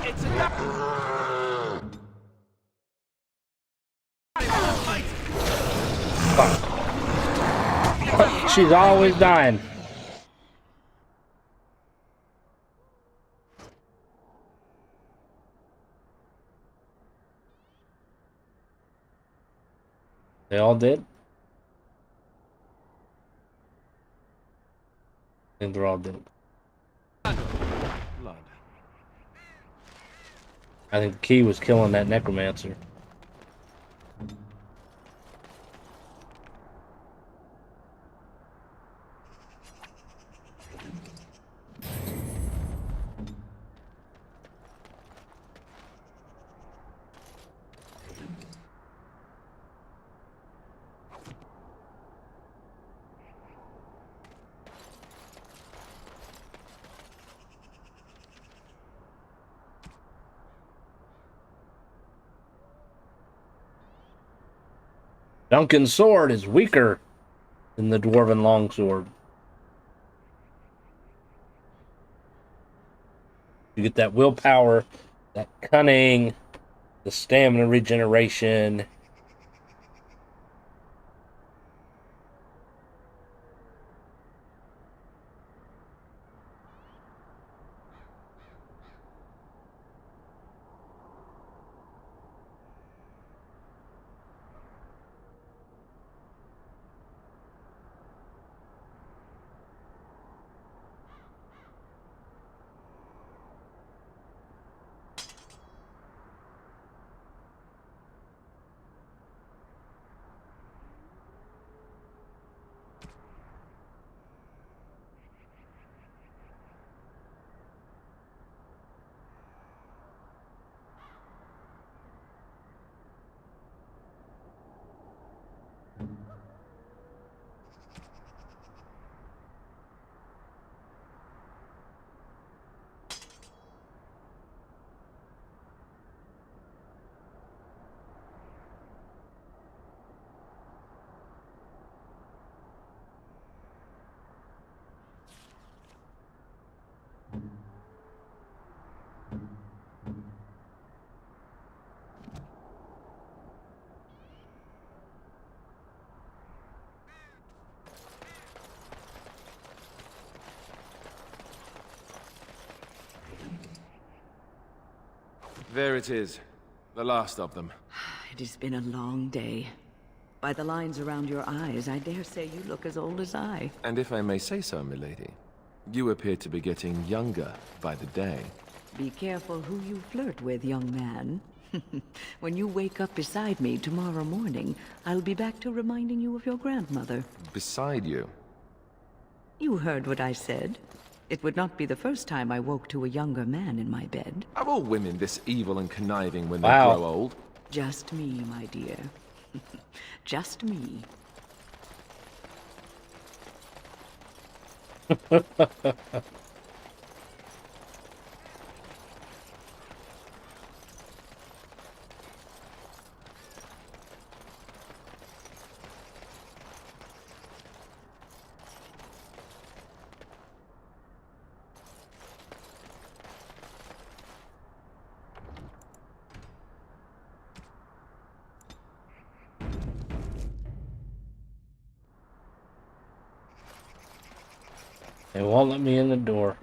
It's enough.
She's always dying. They all did? I think they're all dead.
Blood.
I think the key was killing that necromancer. Duncan's sword is weaker than the dwarven longsword. You get that willpower, that cunning, the stamina regeneration.
There it is. The last of them.
It has been a long day. By the lines around your eyes, I dare say you look as old as I.
And if I may say so, milady, you appear to be getting younger by the day.
Be careful who you flirt with, young man. When you wake up beside me tomorrow morning, I'll be back to reminding you of your grandmother.
Beside you?
You heard what I said. It would not be the first time I woke to a younger man in my bed.
Are all women this evil and conniving when they
Wow.
grow old?
Just me, my dear. Just me.
They won't let me in the door.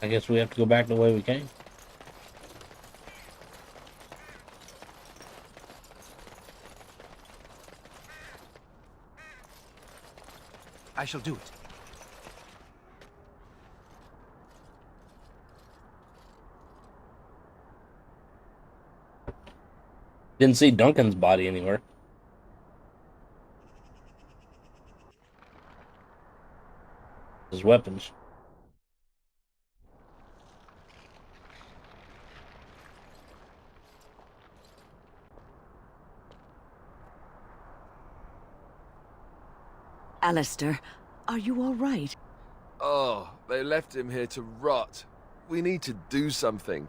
I guess we have to go back the way we came.
I shall do it.
Didn't see Duncan's body anywhere. His weapons.
Alistair, are you all right?
Oh, they left him here to rot. We need to do something.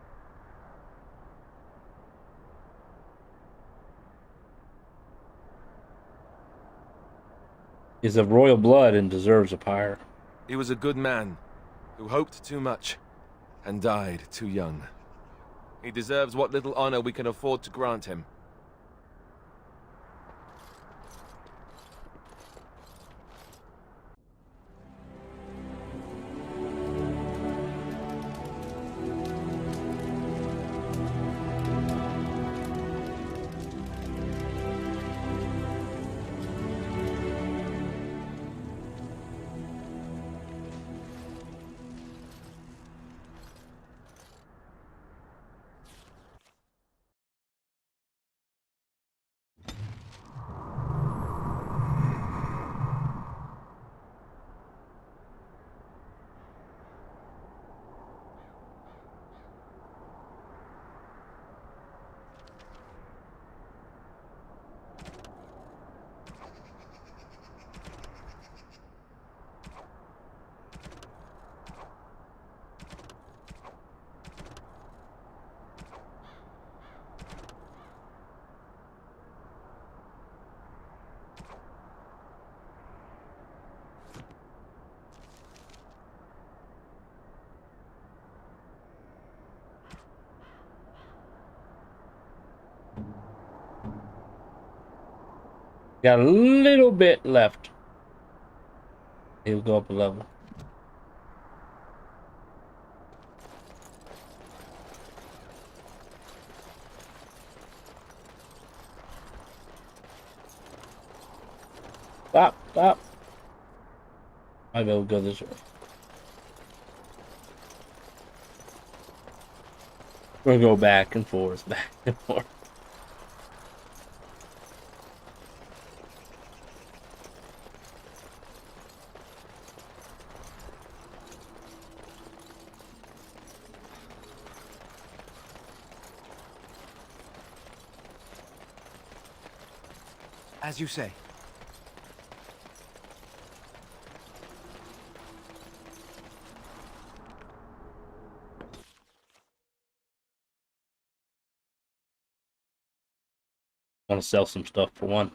He's of royal blood and deserves a pyre.
He was a good man who hoped too much and died too young. He deserves what little honor we can afford to grant him.
Got a little bit left. He'll go up a level. Stop. Might be able to go this way. We'll go back and forth.
As you say.
Want to sell some stuff for one.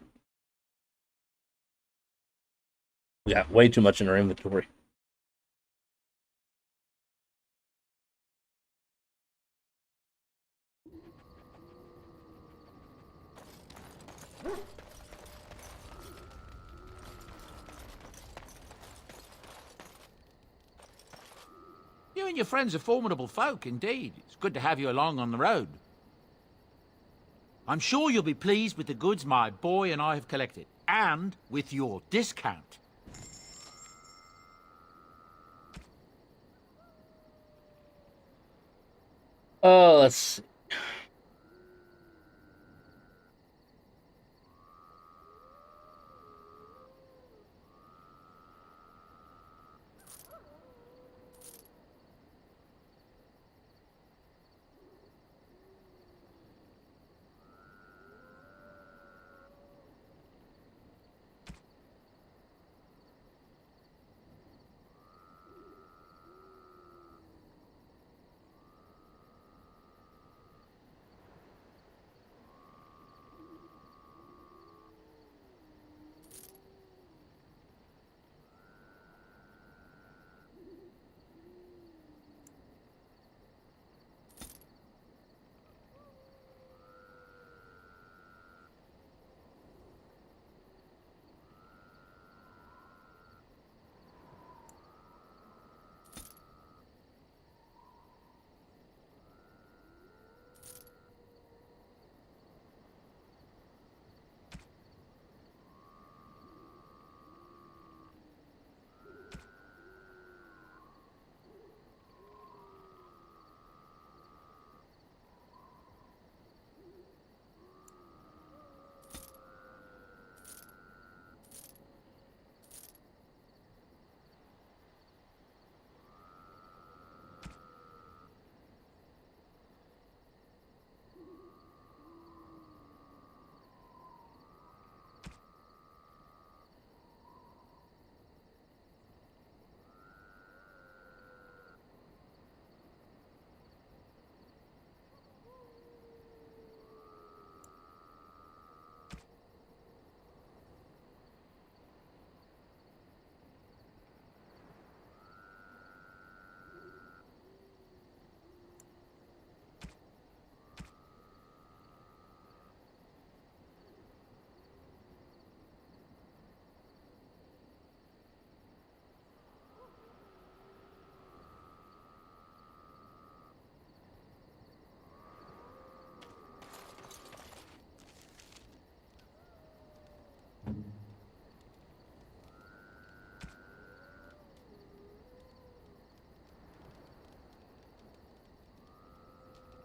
We got way too much in our inventory.
You and your friends are formidable folk, indeed. It's good to have you along on the road. I'm sure you'll be pleased with the goods my boy and I have collected, and with your discount.
Oh, let's see.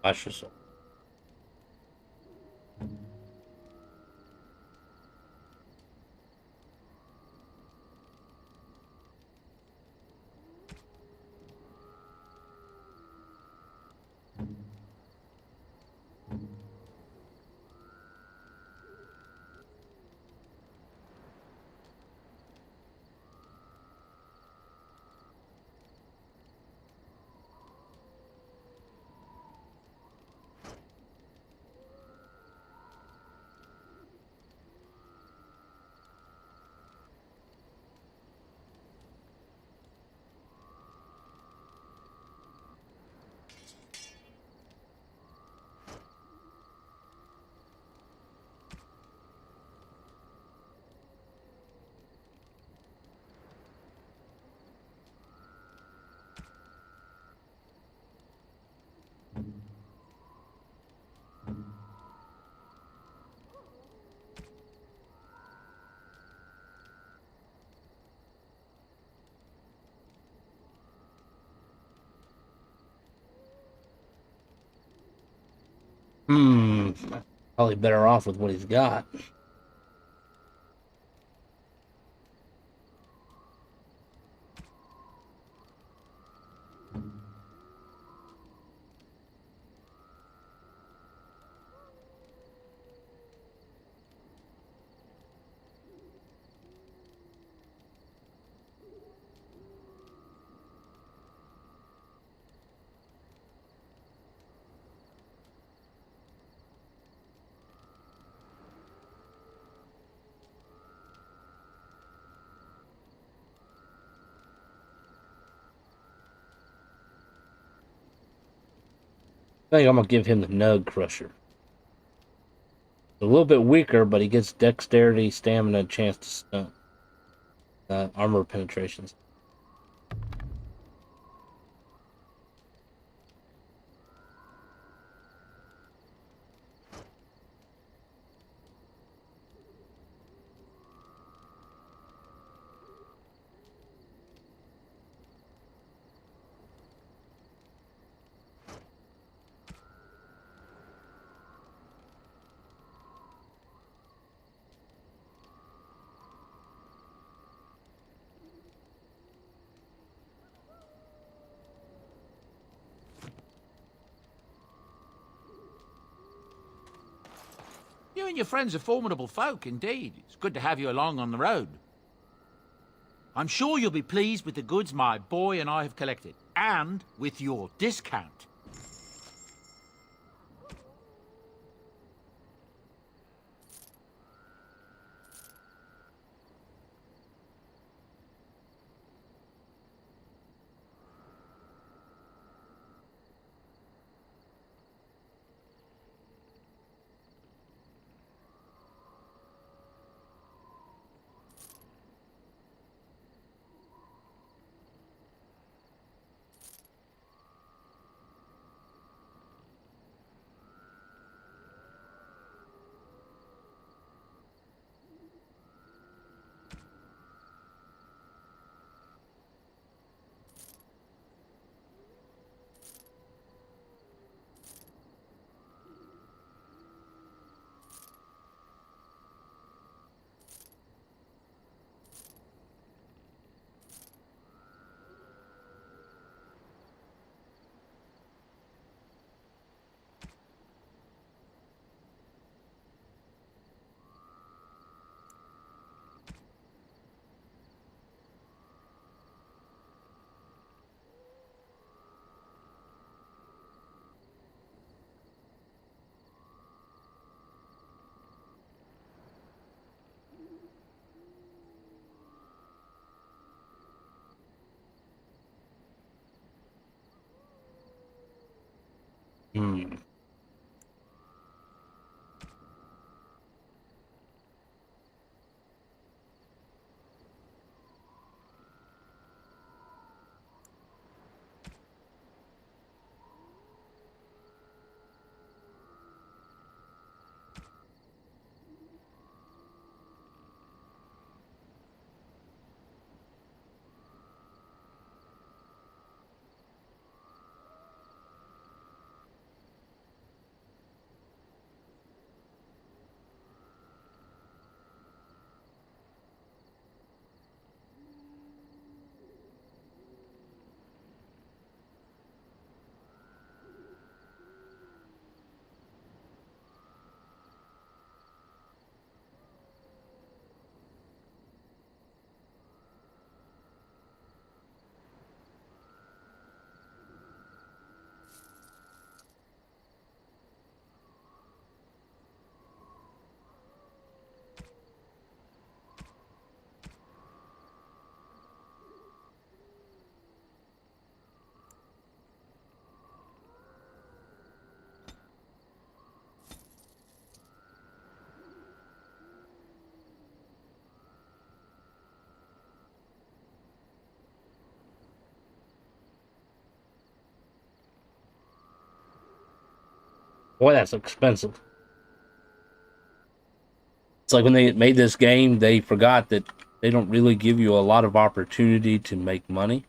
Watch yourself. Probably better off with what he's got. I think I'm gonna give him the Nug Crusher. A little bit weaker, but he gets dexterity, stamina, and chance to stun. Armor penetrations.
You and your friends are formidable folk, indeed. It's good to have you along on the road. I'm sure you'll be pleased with the goods my boy and I have collected, and with your discount.
Hmm. Boy, that's expensive. It's like when they made this game, they forgot that they don't really give you a lot of opportunity to make money.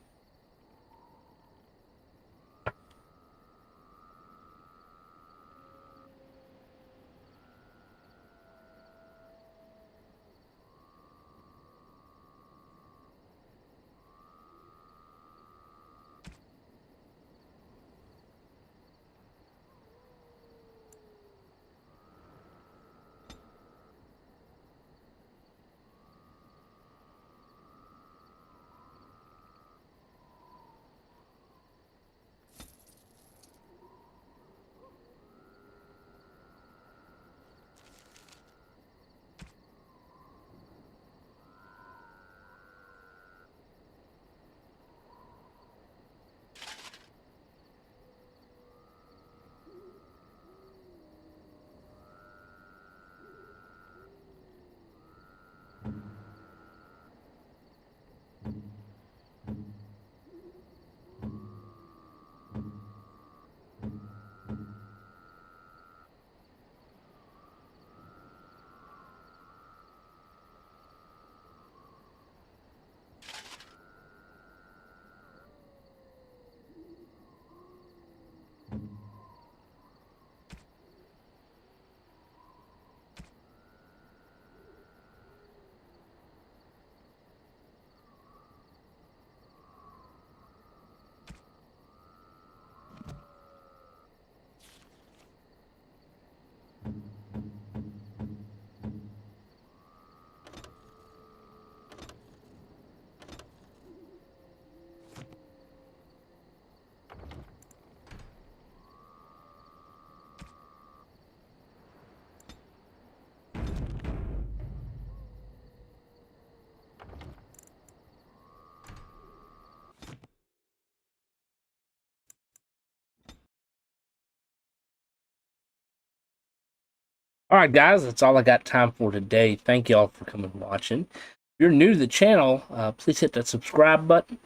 All right, guys, that's all I got time for today. Thank you all for coming and watching. If you're new to the channel, please hit that subscribe button.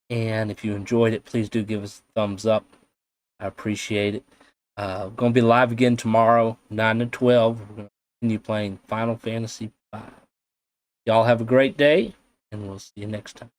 And if you enjoyed it, please do give us a thumbs up. I appreciate it. Going to be live again tomorrow, 9 to 12. We're going to continue playing Final Fantasy V. Y'all have a great day, and we'll see you next time.